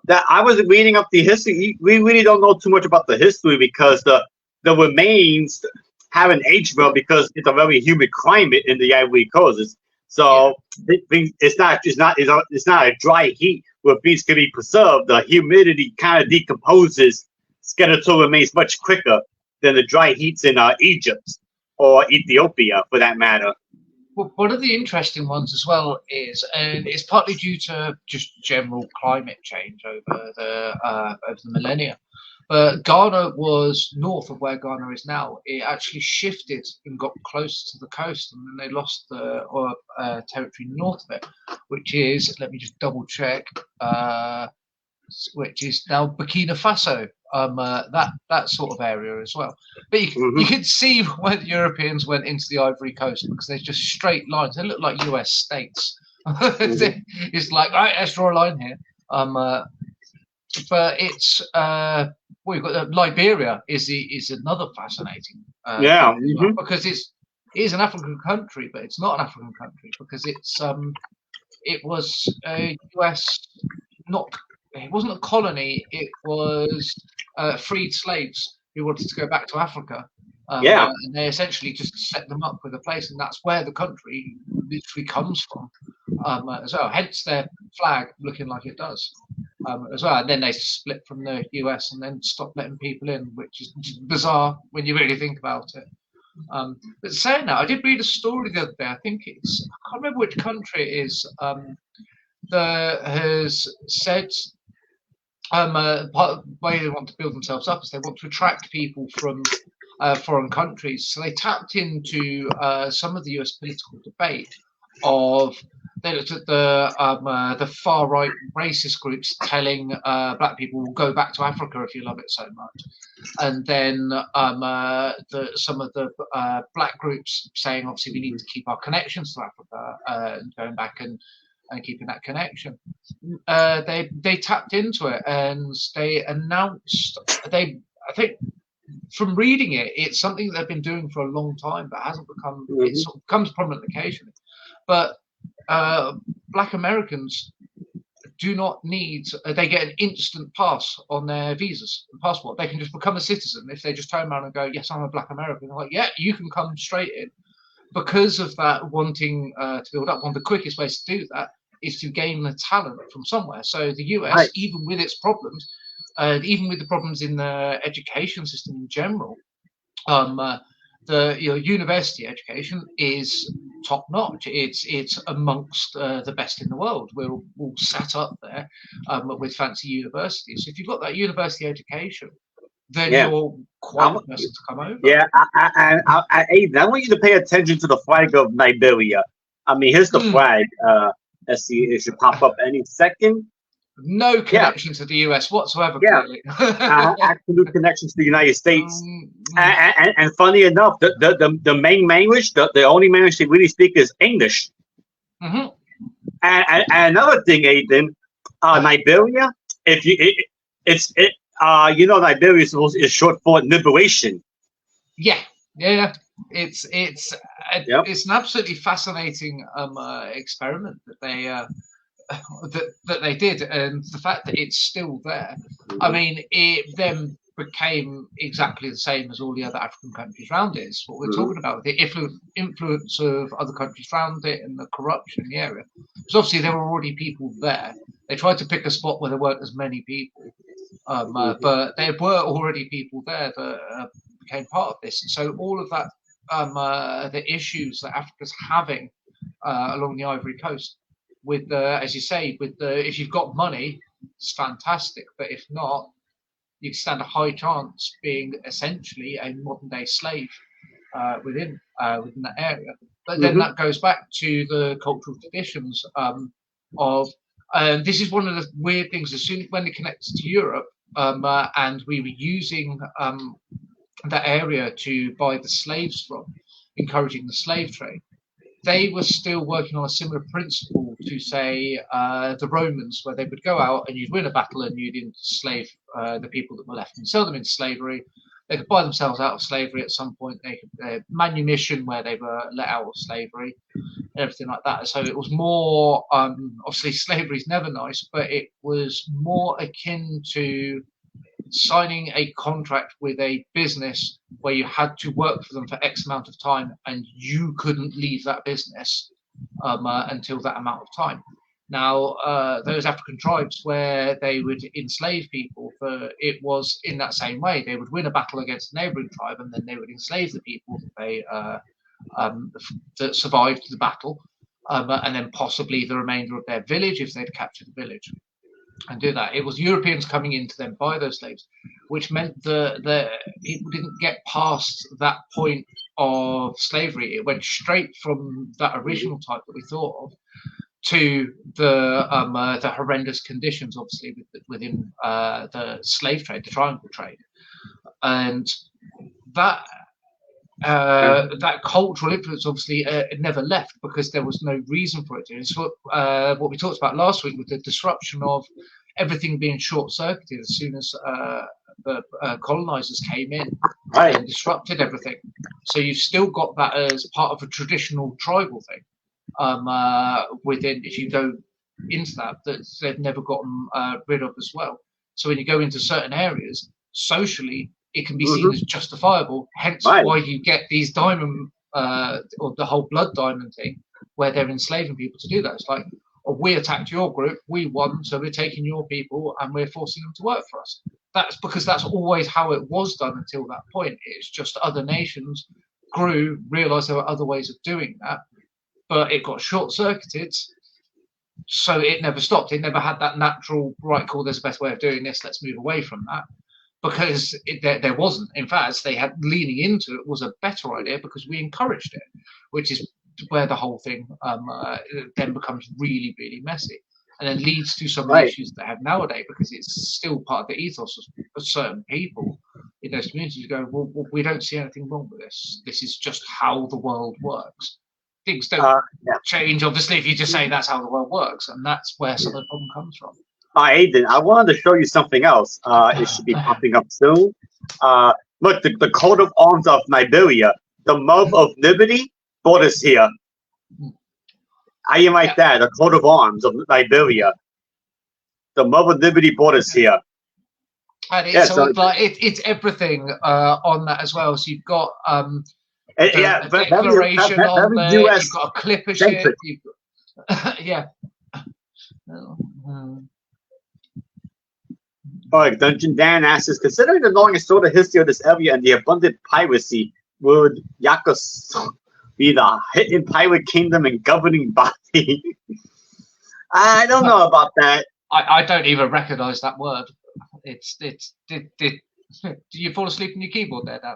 That I was reading up the history. We really don't know too much about the history because the remains haven't aged well because it's a very humid climate in the Ivory Coast. So it's not a dry heat where things can be preserved. The humidity kind of decomposes skeletal remains much quicker than the dry heats in Egypt or Ethiopia, for that matter. Well, one of the interesting ones as well is, and it's partly due to just general climate change over the millennia. But Ghana was north of where Ghana is now. It actually shifted and got close to the coast, and then they lost the territory north of it, which is, let me just double check, which is now Burkina Faso. That sort of area as well. But you could see where the Europeans went into the Ivory Coast because they're just straight lines. They look like US states. It's like, right, let's draw a line here. But it's we've got Liberia is another fascinating because it is an African country, but it's not an African country because it was a US it wasn't a colony. It was freed slaves who wanted to go back to Africa. And they essentially just set them up with a place, and that's where the country literally comes from as well. Hence their flag looking like it does as well. And then they split from the US and then stopped letting people in, which is bizarre when you really think about it. But saying that, I did read a story the other day. I think I can't remember which country it is. That has said part of the way they want to build themselves up is they want to attract people from foreign countries. So they tapped into some of the US political debate of they looked at the far right racist groups telling black people go back to Africa if you love it so much, and then some of the black groups saying obviously we need to keep our connections to Africa and going back and keeping that connection. They tapped into it and they announced I think from reading it, it's something that they've been doing for a long time, but hasn't become. It sort of becomes prominent occasionally. But Black Americans do not need. They get an instant pass on their visas and passport. They can just become a citizen if they just turn around and go, "Yes, I'm a Black American." They're like, "Yeah, you can come straight in." Because of that, wanting to build up, one of the quickest ways to do that is to gain the talent from somewhere. So the US, even with its problems, even with the problems in the education system in general, the university education is top notch. It's amongst the best in the world. We're all set up there with fancy universities. So if you've got that university education, then you're quite the person to come over. Yeah, Aidan, I want you to pay attention to the flag of Liberia. I mean, here's the flag. Let's see, it should pop up any second. No connection to the US whatsoever. Clearly. Absolute connection to the United States. And funny enough, the main language, the only language they really speak is English. And another thing, Aidan, Liberia, Liberia is short for liberation. Yeah. It's an absolutely fascinating experiment that they that they did, and the fact that it's still there. I mean, it then became exactly the same as all the other African countries around it. It's what we're talking about, the influence of other countries around it and the corruption in the area. Because obviously there were already people there. They tried to pick a spot where there weren't as many people, but there were already people there that became part of this. And so all of that, the issues that Africa's having along the Ivory Coast, with as you say, if you've got money, it's fantastic. But if not, you'd stand a high chance being essentially a modern day slave within that area. But then that goes back to the cultural traditions of. This is one of the weird things. As soon when it connects to Europe, and we were using that area to buy the slaves from, encouraging the slave trade, they were still working on a similar principle to, say, the Romans, where they would go out and you'd win a battle and you'd enslave the people that were left and sell them into slavery. They could buy themselves out of slavery at some point. They could manumission, where they were let out of slavery, and everything like that. So it was more, obviously slavery is never nice, but it was more akin to signing a contract with a business where you had to work for them for X amount of time and you couldn't leave that business until that amount of time. Now, those African tribes where they would enslave people, it was in that same way. They would win a battle against a neighboring tribe and then they would enslave the people that survived the battle, and then possibly the remainder of their village if they'd captured the village. And do that. It was Europeans coming in to then buy those slaves, which meant that it didn't get past that point of slavery. It went straight from that original type that we thought of to the horrendous conditions, obviously, within the slave trade, the triangle trade, and that cultural influence obviously never left because there was no reason for it to. It's what we talked about last week with the disruption of everything being short-circuited as soon as the colonizers came in and disrupted everything. So you've still got that as part of a traditional tribal thing within, if you go into that they've never gotten rid of as well. So when you go into certain areas, socially, it can be seen as justifiable, hence why you get these diamond, or the whole blood diamond thing, where they're enslaving people to do that. It's like, we attacked your group, we won, so we're taking your people and we're forcing them to work for us. That's because that's always how it was done until that point. It's just other nations grew, realised there were other ways of doing that, but it got short-circuited, so it never stopped. It never had that natural, right, cool, there's a better way of doing this, let's move away from that. Because there wasn't. In fact, they had leaning into it was a better idea because we encouraged it, which is where the whole thing then becomes really, really messy, and then leads to some of the issues that they have nowadays, because it's still part of the ethos of certain people in those communities go, well, we don't see anything wrong with this. This is just how the world works. Things don't change, obviously, if you just say that's how the world works, and that's where some of the problem comes from. Aidan, I wanted to show you something else. It should be popping up soon. Look, the coat of arms of Liberia, the Mother of Liberty, brought us here. I am like that, the coat of arms of Liberia. The Mother of Liberty brought us here. And it's everything on that as well. So you've got the declaration on there, you've got a clipper ship, yeah. All right, Dungeon Dan asks, considering the long and sort of history of this area and the abundant piracy, would Yakos be the hidden pirate kingdom and governing body? I don't know about that. I don't even recognize that word. Do you fall asleep on your keyboard there, Dan?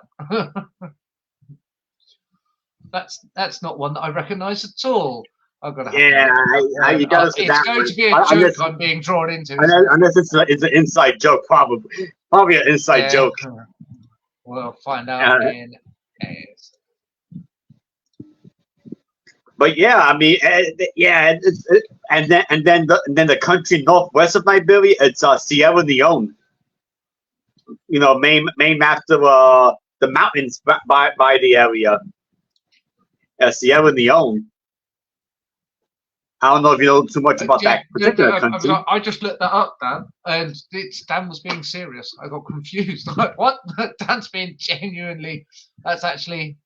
That's not one that I recognize at all. You gotta sit down. It's going to be a joke I'm being drawn into. Unless it's an inside joke, probably an inside joke. We'll find out in days. But yeah, I mean, and then the country northwest of Liberia, it's Sierra Leone. You know, named after the mountains by the area. Sierra Leone. I don't know if you know too much about that particular country. I just looked that up, Dan, and Dan was being serious. I got confused. I'm like, what? Dan's being genuinely. That's actually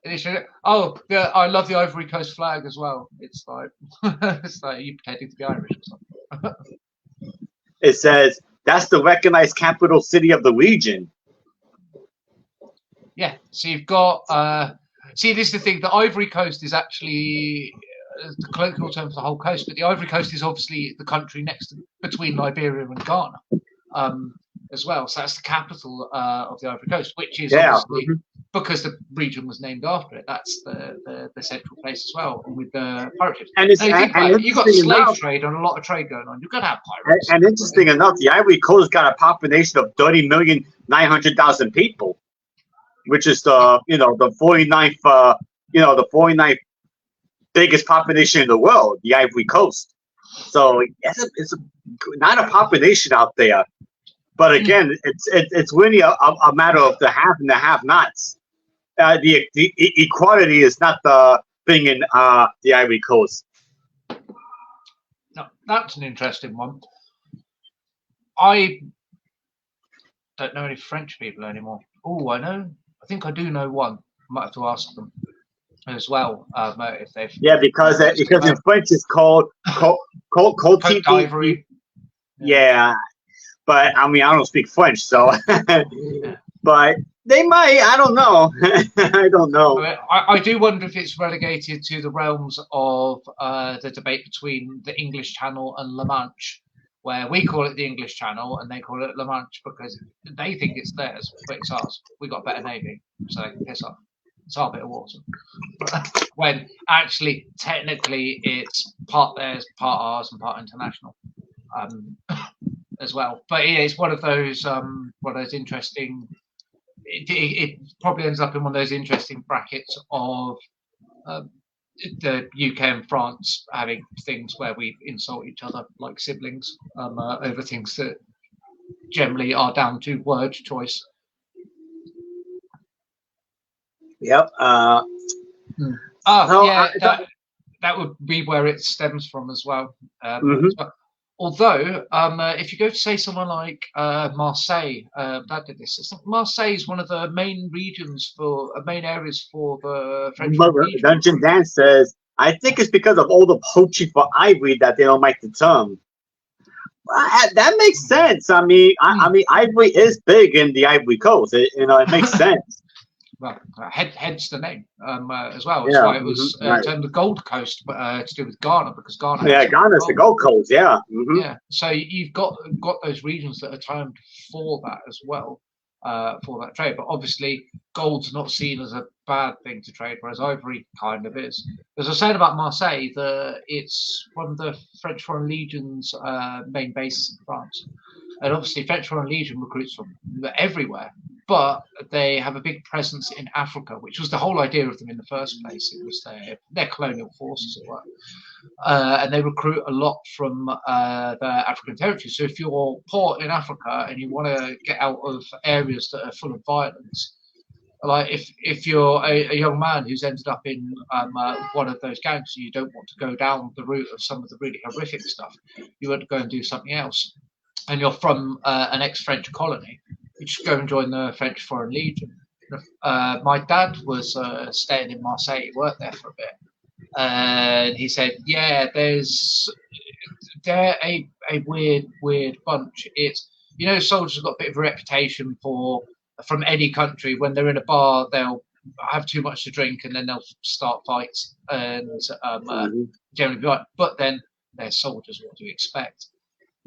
an issue. Oh, yeah, I love the Ivory Coast flag as well. It's like you pretending to be Irish or something. It says that's the recognized capital city of the region. Yeah. So you've got. See, this is the thing. The Ivory Coast is actually the colloquial term for the whole coast, but the Ivory Coast is obviously the country between Liberia and Ghana. as well. So that's the capital of the Ivory Coast, which is Yeah. obviously because the region was named after it. That's the central place as well, with the pirate ships. And it's now, you think about it, you've got slave trade and a lot of trade going on. You've got to have pirates. And interesting enough, the Ivory Coast got a population of 30,900,000 people, which is the the 49th the 49th biggest population in the world, the Ivory Coast. So it's not a population out there, but again, it's really a matter of the have and the have-nots. The equality is not the thing in the Ivory Coast. No, that's an interesting one. I don't know any French people anymore. Oh, I think I do know one. I might have to ask them as well if they've. Yeah, because in French it's called Côte d'Ivory. Yeah, but I mean I don't speak French, so but they might. I don't know. I don't know. I do wonder if it's relegated to the realms of the debate between the English Channel and La Manche, where we call it the English Channel and they call it La Manche because they think it's theirs, but it's ours. We got a better navy, so they can piss off. It's our bit of water. When actually, technically, it's part theirs, part ours, and part international as well. But yeah, it's one of those interesting. It probably ends up in one of those interesting brackets of the UK and France having things where we insult each other like siblings over things that generally are down to word choice. Yep. That would be where it stems from as well. Although, if you go to say someone like Marseille, that did this. Marseille is one of the main regions main areas for the French. Dungeon Dan says, I think it's because of all the poaching for ivory that they don't like the term. That makes sense. I mean, ivory is big in the Ivory Coast. It makes sense. Well, hence the name as well. That's why it was termed the Gold Coast to do with Ghana, because Ghana. Yeah, Ghana's the Gold Coast. Yeah. Yeah. So you've got those regions that are termed for that as well, for that trade. But obviously, gold's not seen as a bad thing to trade, whereas ivory kind of is. As I was saying about Marseille, it's one of the French Foreign Legion's main bases in France, and obviously, French Foreign Legion recruits from everywhere. But they have a big presence in Africa, which was the whole idea of them in the first place. It was their colonial forces at work. And they recruit a lot from the African territories. So if you're poor in Africa and you want to get out of areas that are full of violence, like if you're a young man who's ended up in one of those gangs, you don't want to go down the route of some of the really horrific stuff. You want to go and do something else. And you're from an ex-French colony, you should go and join the French Foreign Legion. My dad was staying in Marseille. He worked there for a bit, and he said, "Yeah, they're a weird bunch. It's soldiers have got a bit of a reputation from any country. When they're in a bar, they'll have too much to drink, and then they'll start fights, and generally be like. But then they're soldiers. What do you expect?"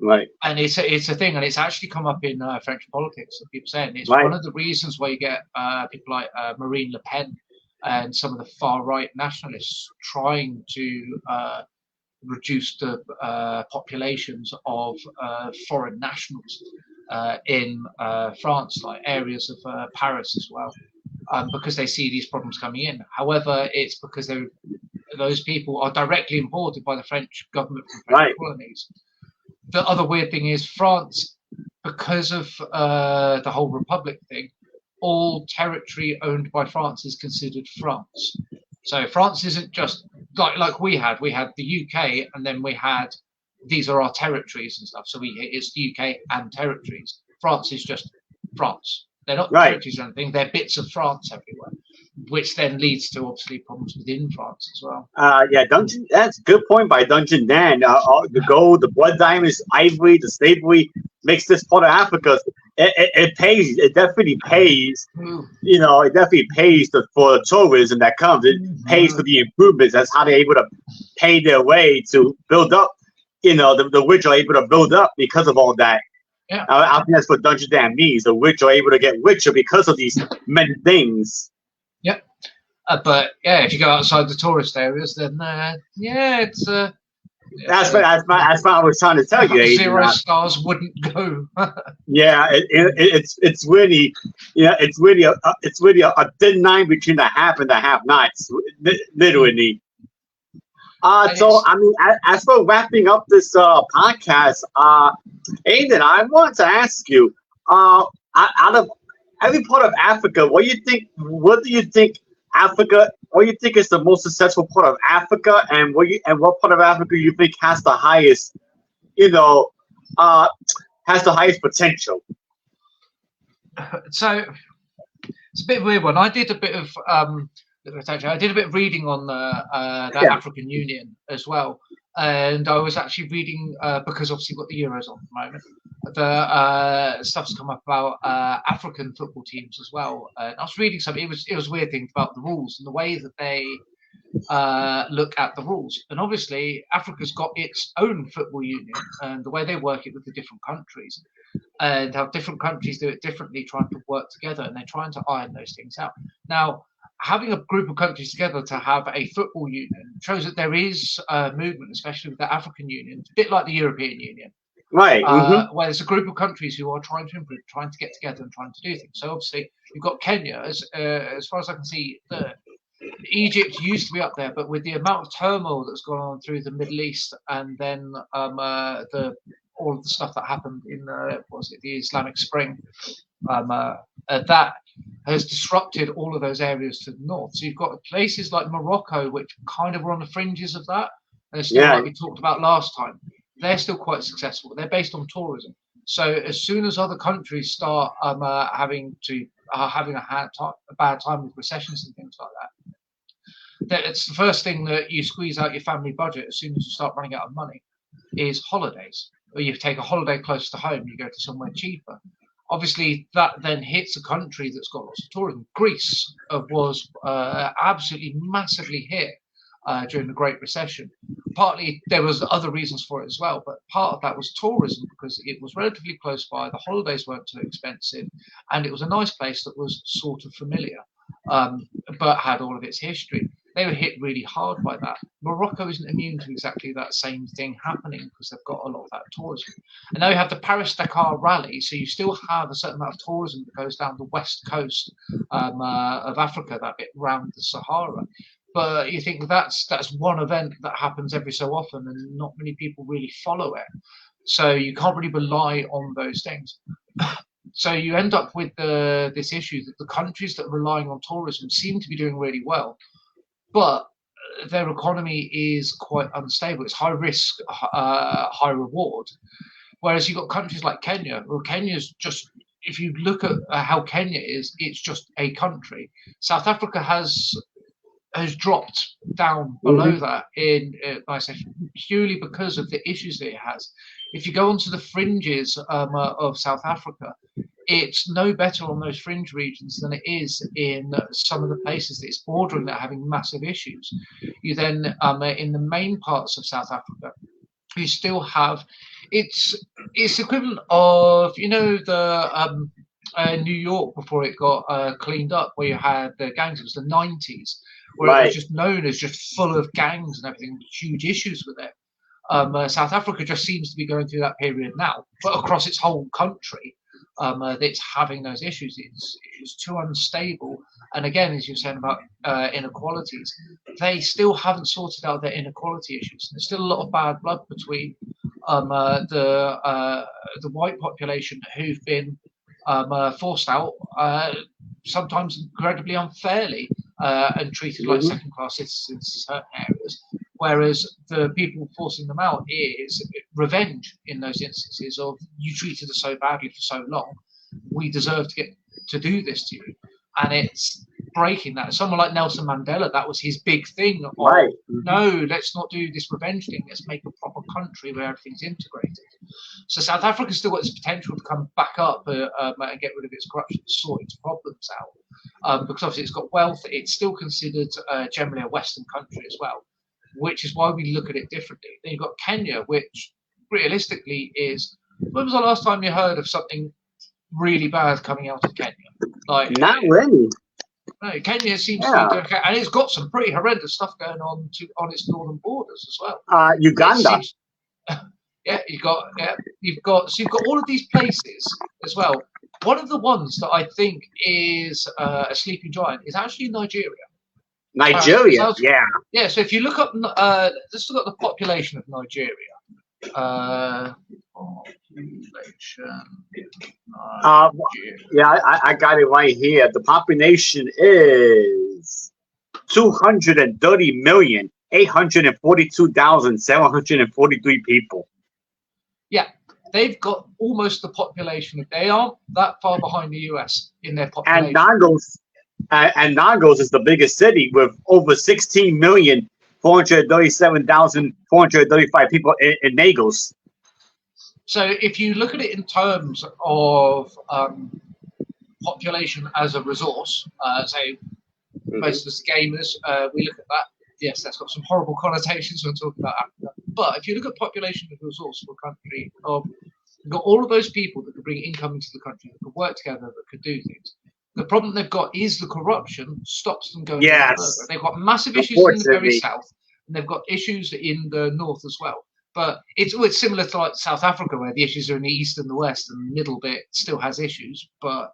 Right. And it's a thing, and it's actually come up in French politics. So people saying it's one of the reasons why you get people like Marine Le Pen and some of the far right nationalists trying to reduce the populations of foreign nationals in France, like areas of Paris as well, because they see these problems coming in. However, it's because those people are directly imported by the French government from French colonies. The other weird thing is France, because of the whole republic thing, all territory owned by France is considered France. So France isn't just like we had the UK, and then we had these are our territories and stuff. So it's the UK and territories. France is just France. They're not territories or anything. They're bits of France everywhere, which then leads to obviously problems within France as well. Dungeon. That's a good point by Dungeon Dan. The gold, the blood diamonds, ivory, the slavery makes this part of Africa. It pays. It definitely pays. It definitely pays for the tourism that comes. It pays for the improvements. That's how they're able to pay their way to build up. The rich are able to build up because of all that. Yeah. I think that's what Dungeons and means. The rich are able to get richer because of these many things. Yep. But yeah, if you go outside the tourist areas, then yeah, it's That's what I was trying to tell you, Aidan. 0 stars wouldn't go. Yeah, it's really, it's really a thin line between the half and the have-nots, literally. So I mean, as for wrapping up this podcast, Aidan, I wanted to ask you, out of every part of Africa, what do you think? What do you think Africa? What do you think is the most successful part of Africa, and what part of Africa you think has the highest, has the highest potential? So it's a bit of a weird one. I did a bit of reading on the African Union as well, and I was actually reading because obviously we've got the Euros on at the moment. The stuff's come up about African football teams as well. And I was reading something. It was weird things about the rules and the way that they look at the rules. And obviously, Africa's got its own football union and the way they work it with the different countries, and how different countries do it differently, trying to work together, and they're trying to iron those things out. Now, having a group of countries together to have a football union shows that there is movement, especially with the African Union, a bit like the European Union. Right. Where there's a group of countries who are trying to improve, trying to get together and trying to do things. So obviously, you've got Kenya, as far as I can see, Egypt used to be up there, but with the amount of turmoil that's gone on through the Middle East, and then all of the stuff that happened in the Islamic Spring, that has disrupted all of those areas to the north. So you've got places like Morocco, which kind of were on the fringes of that, and still, like we talked about last time, they're still quite successful. They're based on tourism. So as soon as other countries start having a bad time with recessions and things like that, it's the first thing that you squeeze out your family budget as soon as you start running out of money is holidays. Or you take a holiday close to home, you go to somewhere cheaper. Obviously, that then hits a country that's got lots of tourism. Greece was absolutely massively hit during the Great Recession. Partly there was other reasons for it as well, but part of that was tourism because it was relatively close by, the holidays weren't too expensive, and it was a nice place that was sort of familiar, but had all of its history. They were hit really hard by that. Morocco isn't immune to exactly that same thing happening because they've got a lot of that tourism. And now you have the Paris-Dakar Rally, so you still have a certain amount of tourism that goes down the west coast of Africa, that bit around the Sahara. But you think that's one event that happens every so often and not many people really follow it. So you can't really rely on those things. So you end up with this issue that the countries that are relying on tourism seem to be doing really well, but their economy is quite unstable. It's high risk, high reward. Whereas you've got countries like Kenya. Well, Kenya's just, if you look at how Kenya is, it's just a country. South Africa has dropped down below that in purely because of the issues that it has. If you go onto the fringes of South Africa, it's no better on those fringe regions than it is in some of the places that it's bordering that are having massive issues. You then, in the main parts of South Africa, you still have, it's equivalent of, the New York before it got cleaned up, where you had the gangs. It was the 90s, where it was just known as just full of gangs and everything, huge issues with it. South Africa just seems to be going through that period now, but across its whole country, that's having those issues. It's too unstable. And again, as you're saying about inequalities, they still haven't sorted out their inequality issues. There's still a lot of bad blood between the white population who've been forced out, sometimes incredibly unfairly, and treated like second-class citizens in certain areas. Whereas the people forcing them out is revenge in those instances of, you treated us so badly for so long, we deserve to get to do this to you. And it's breaking that. Someone like Nelson Mandela, that was his big thing. No, let's not do this revenge thing. Let's make a proper country where everything's integrated. So South Africa's still got its potential to come back up and get rid of its corruption, sort its problems out. Because obviously it's got wealth. It's still considered generally a Western country as well, which is why we look at it differently. Then you've got Kenya, which realistically is When was the last time you heard of something really bad coming out of Kenya? Like, not really. no, Kenya seems to Yeah. be doing okay, and it's got some pretty horrendous stuff going on on its northern borders as well. Uganda. Seems, yeah, you've got all of these places as well. One of the ones that I think is a sleeping giant is actually Nigeria. Nigeria, yeah. Yeah, so if you look up, let's look at the population of Nigeria. Population. Yeah, I got it right here. The population is 230,842,743 people. Yeah, they've got almost the population. They aren't that far behind the US in their population. And Lagos is the biggest city with over 16,437,435 people in Lagos. So if you look at it in terms of population as a resource, say most of us gamers, we look at that. Yes, that's got some horrible connotations when talking about Africa. But if you look at population as a resource for a country, you've got all of those people that could bring income into the country, that could work together, that could do things. The problem they've got is the corruption stops them going any further. They've got massive issues in the very south, and they've got issues in the north as well. But it's similar to like South Africa, where the issues are in the east and the west, and the middle bit still has issues, but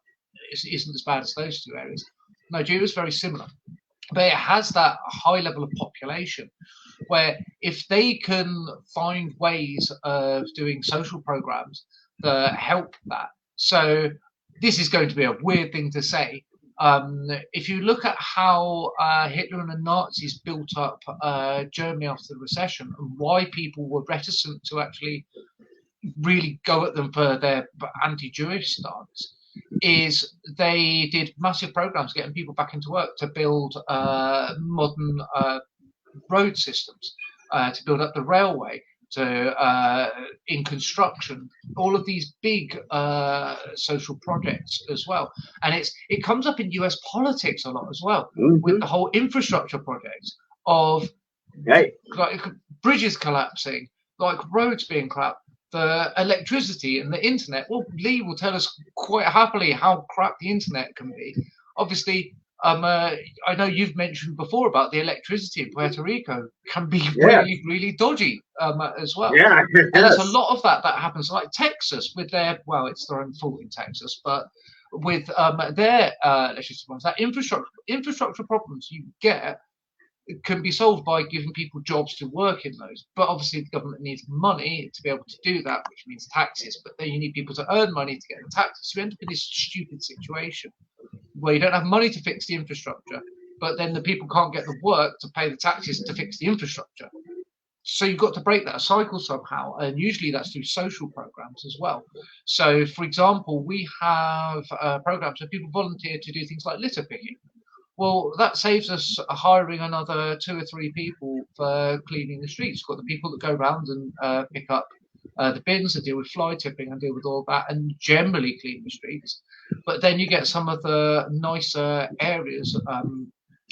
it isn't as bad as those two areas. Nigeria is very similar, but it has that high level of population where if they can find ways of doing social programs that help that. So this is going to be a weird thing to say. If you look at how Hitler and the Nazis built up Germany after the recession, and why people were reticent to actually really go at them for their anti-Jewish stance, is they did massive programs getting people back into work to build modern road systems, to build up the railway, in construction, all of these big social projects as well. And it comes up in US politics a lot as well, with the whole infrastructure projects of like bridges collapsing, like roads being collapsed, the electricity and the internet. Well, Lee will tell us quite happily how crap the internet can be. Obviously, I know you've mentioned before about the electricity in Puerto Rico can be really, really dodgy as well. Yeah, and there's a lot of that happens, like Texas with their, well, it's their own fault in Texas, but with their electricity problems, that infrastructure problems you get can be solved by giving people jobs to work in those. But obviously the government needs money to be able to do that, which means taxes. But then you need people to earn money to get the taxes. So you end up in this stupid situation where you don't have money to fix the infrastructure, but then the people can't get the work to pay the taxes to fix the infrastructure. So you've got to break that cycle somehow, and usually that's through social programs as well. So, for example, we have programs where people volunteer to do things like litter picking. Well, that saves us hiring another 2 or 3 people for cleaning the streets. We've got the people that go around and pick up the bins, that deal with fly tipping and deal with all that, and generally clean the streets. But then you get some of the nicer areas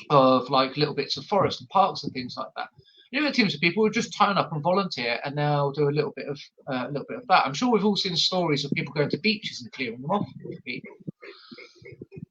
of like little bits of forest and parks and things like that. You know, teams of people who just turn up and volunteer, and now do a little bit of that. I'm sure we've all seen stories of people going to beaches and clearing them off for people.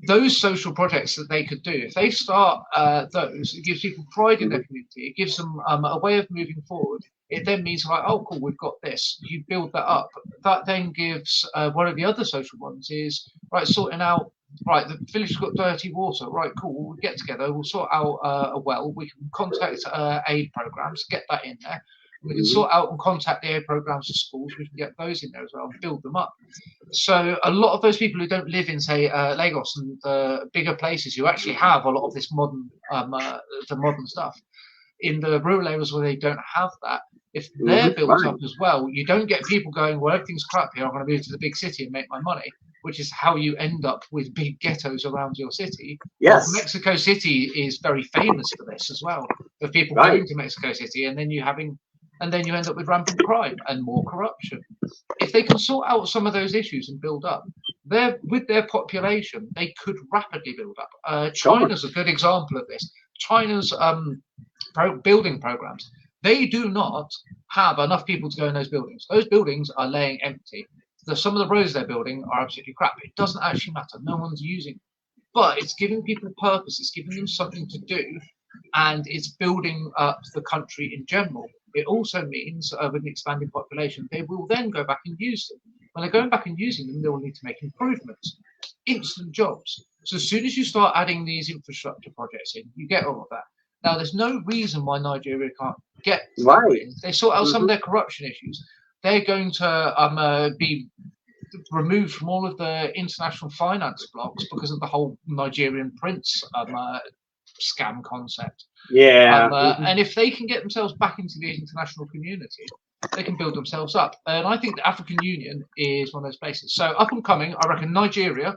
Those social projects that they could do, if they start those, it gives people pride in their community. It gives them a way of moving forward. It then means like, oh, cool, we've got this. You build that up. That then gives one of the other social ones is right, sorting out. Right, the village's got dirty water. Right, cool. We'll get together. We'll sort out a well. We can contact aid programs, get that in there. We can sort out and contact the aid programs for schools. We can get those in there as well and build them up. So a lot of those people who don't live in, say, Lagos and the bigger places, who actually have a lot of this modern, the modern stuff, in the rural areas where they don't have that, if they're built up as well, you don't get people going, well, everything's crap here, I'm going to move to the big city and make my money, which is how you end up with big ghettos around your city. Yes. Well, Mexico City is very famous for this as well, for people going to Mexico City, and then you end up with rampant crime and more corruption. If they can sort out some of those issues and build up, with their population, they could rapidly build up. China's a good example of this. China's building programs. They do not have enough people to go in those buildings. Those buildings are laying empty. Some of the roads they're building are absolutely crap. It doesn't actually matter. No one's using them. But it's giving people purpose. It's giving them something to do. And it's building up the country in general. It also means with an expanding population, they will then go back and use them. When they're going back and using them, they will need to make improvements. Instant jobs. So as soon as you start adding these infrastructure projects in, you get all of that. Now, there's no reason why Nigeria can't get right. They sort out some of their corruption issues. They're going to be removed from all of the international finance blocks because of the whole Nigerian prince scam concept. Yeah. And if they can get themselves back into the international community, they can build themselves up. And I think the African Union is one of those places. So up and coming, I reckon Nigeria,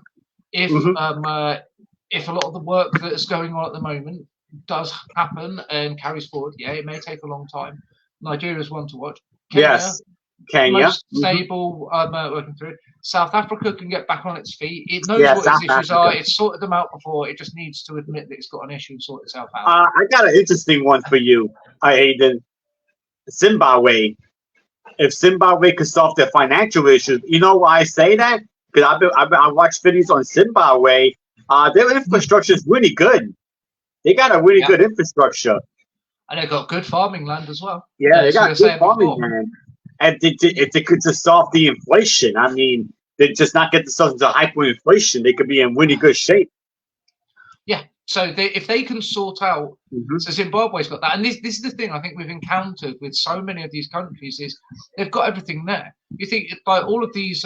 if a lot of the work that is going on at the moment does happen and carries forward, it may take a long time. Nigeria is one to watch. Kenya, most stable working through. South Africa can get back on its feet. It knows what its issues are. It's sorted them out before. It just needs to admit that it's got an issue and sort itself out. I got an interesting one for you, Aidan. Zimbabwe. If Zimbabwe could solve their financial issues, you know why I say that? Because I watch videos on Zimbabwe. Their infrastructure is really good. They got a really good infrastructure. And they've got good farming land as well. Yeah, they got good farming land. And if they could just solve the inflation, I mean, they just not get themselves into hyperinflation, they could be in really good shape. Yeah. So if they can sort out, so Zimbabwe's got that, and this is the thing I think we've encountered with so many of these countries is they've got everything there. You think by all of these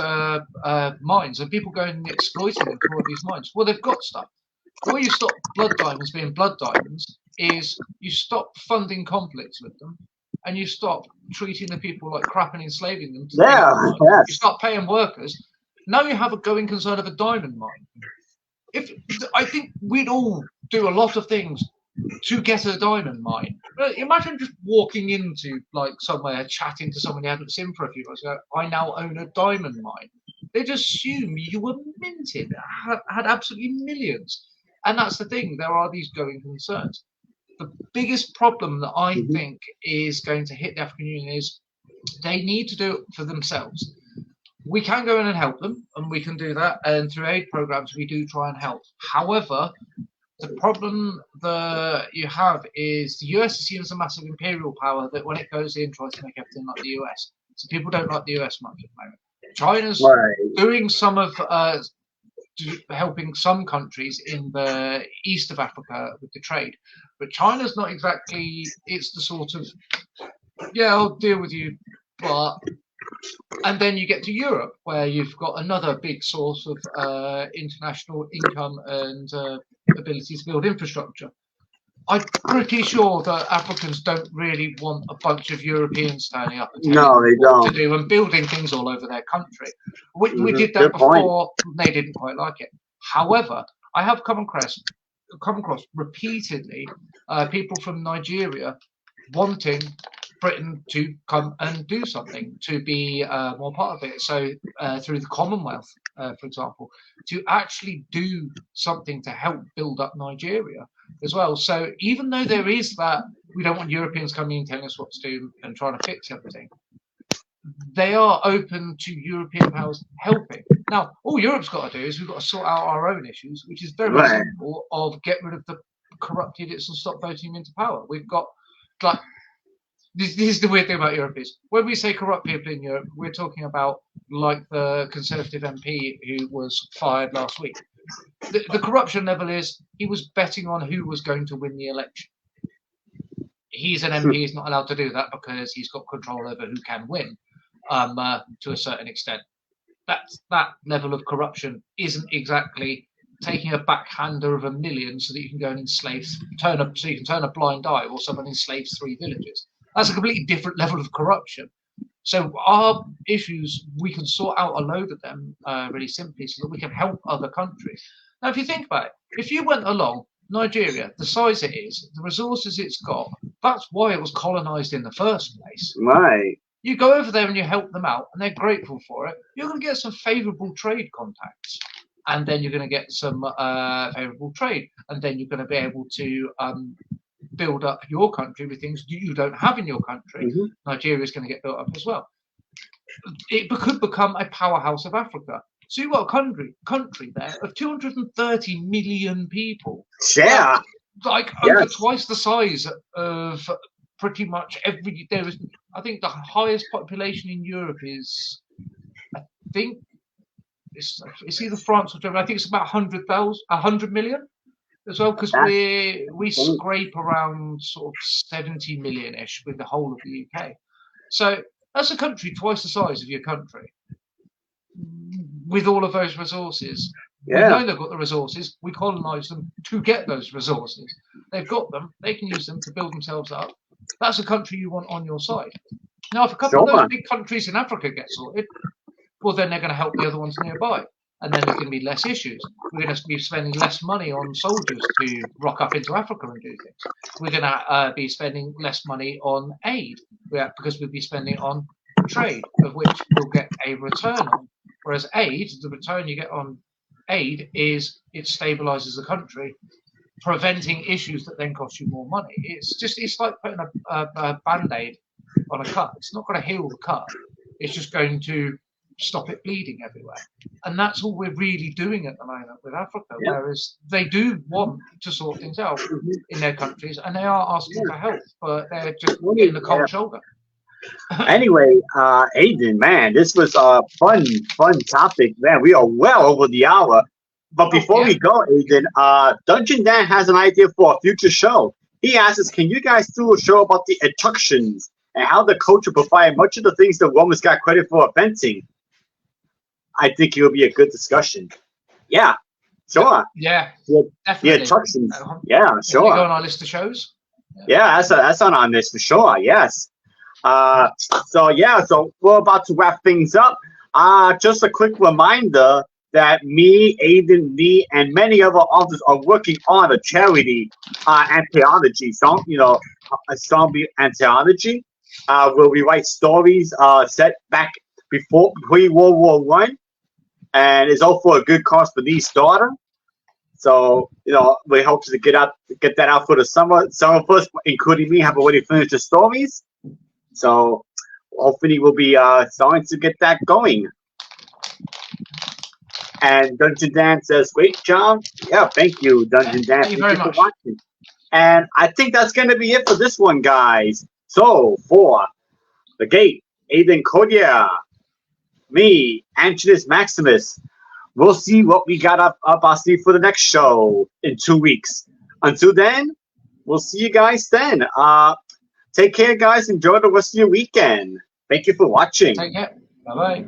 mines and people going and exploiting them for all these mines, well, they've got stuff. The way you stop blood diamonds being blood diamonds is you stop funding conflicts with them. And you stop treating the people like crap and enslaving them. You start paying workers. Now you have a going concern of a diamond mine. I think we'd all do a lot of things to get a diamond mine. But imagine just walking into like somewhere, chatting to someone you hadn't seen for a few months. I now own a diamond mine. They'd assume you were minted, had absolutely millions. And that's the thing. There are these going concerns. The biggest problem that I think is going to hit the African Union is they need to do it for themselves. We can go in and help them, and we can do that. And through aid programs, we do try and help. However, the problem that you have is the US is seen as a massive imperial power that when it goes in, tries to make everything like the US. So people don't like the US much at the moment. China's doing some of helping some countries in the east of Africa with the trade. But China's not exactly, it's the sort of, I'll deal with you, but, and then you get to Europe where you've got another big source of international income and ability to build infrastructure. I'm pretty sure that Africans don't really want a bunch of Europeans standing up and telling them what to do and building things all over their country. We did that before. They didn't quite like it. However, I have come across repeatedly people from Nigeria wanting Britain to come and do something, to be more part of it. So through the Commonwealth, for example, to actually do something to help build up Nigeria as well. So even though there is that, we don't want Europeans coming and telling us what to do and trying to fix everything, they are open to European powers helping. Now, all Europe's got to do is we've got to sort out our own issues, which is very simple, of get rid of the corrupt idiots and stop voting them into power. We've got, like, this is the weird thing about Europe is, when we say corrupt people in Europe, we're talking about, like, the Conservative MP who was fired last week. The corruption level is he was betting on who was going to win the election. He's an MP, he's not allowed to do that because he's got control over who can win to a certain extent. That level of corruption isn't exactly taking a backhander of $1 million so that you can go and enslave, so you can turn a blind eye or someone enslaves 3 villages. That's a completely different level of corruption. So our issues, we can sort out a load of them really simply so that we can help other countries. Now, if you think about it, if you went along, Nigeria, the size it is, the resources it's got, that's why it was colonized in the first place. Right. You go over there and you help them out, and they're grateful for it. You're going to get some favorable trade contacts, and then you're going to get some favorable trade, and then you're going to be able to build up your country with things you don't have in your country, Nigeria is going to get built up as well. It could become a powerhouse of Africa. So you've got a country there of 230 million people. Yeah. Like over twice the size of pretty much there is. I think the highest population in Europe is, I think, it's either France or Germany. I think it's about 100 million as well, because we scrape around sort of 70 million-ish with the whole of the UK. So that's a country twice the size of your country with all of those resources. We know they've got the resources. We colonise them to get those resources. They've got them. They can use them to build themselves up. That's a country you want on your side. Now, if a couple of those big countries in Africa get sorted, well, then they're going to help the other ones nearby. And then there's going to be less issues. We're going to be spending less money on soldiers to rock up into Africa and do things. We're going to be spending less money on aid because we'll be spending on trade, of which we'll get a return on. Whereas aid, the return you get on aid is it stabilizes the country, preventing issues that then cost you more money. It's like putting a band-aid on a cut. It's not going to heal the cut. It's just going to stop it bleeding everywhere. And that's all we're really doing at the moment with Africa, whereas they do want to sort things out in their countries, and they are asking for help, but they're just getting the cold shoulder. Anyway, Aidan, man, this was a fun topic, man. We are well over the hour. But before we go, Aidan, Dungeon Dan has an idea for a future show. He asks us, can you guys do a show about the Etruscans and how the culture provided much of the things the Romans got credit for inventing? I think it will be a good discussion. Yeah, sure. Yeah, definitely. The Etruscans. Yeah, sure. Can you go on our list of shows? Yeah, that's on our list for sure. Yes. So we're about to wrap things up. Just a quick reminder that me, Aidan, Lee, and many other authors are working on a charity anthology, zombie anthology, where we write stories set back pre-World War One, and it's all for a good cause for Lee's daughter. So we hope to get that out for the summer. Some of us, including me, have already finished the stories. So hopefully we'll be starting to get that going. And Dungeon Dan says, great job. Yeah, thank you, Dungeon Dan. Thank you very much. For watching. And I think that's going to be it for this one, guys. So for the gate, Aidan Coyler, me, Angelus Maximus, we'll see what we got up our sleeve for the next show in 2 weeks. Until then, we'll see you guys then. Take care, guys. Enjoy the rest of your weekend. Thank you for watching. Take care. Bye-bye.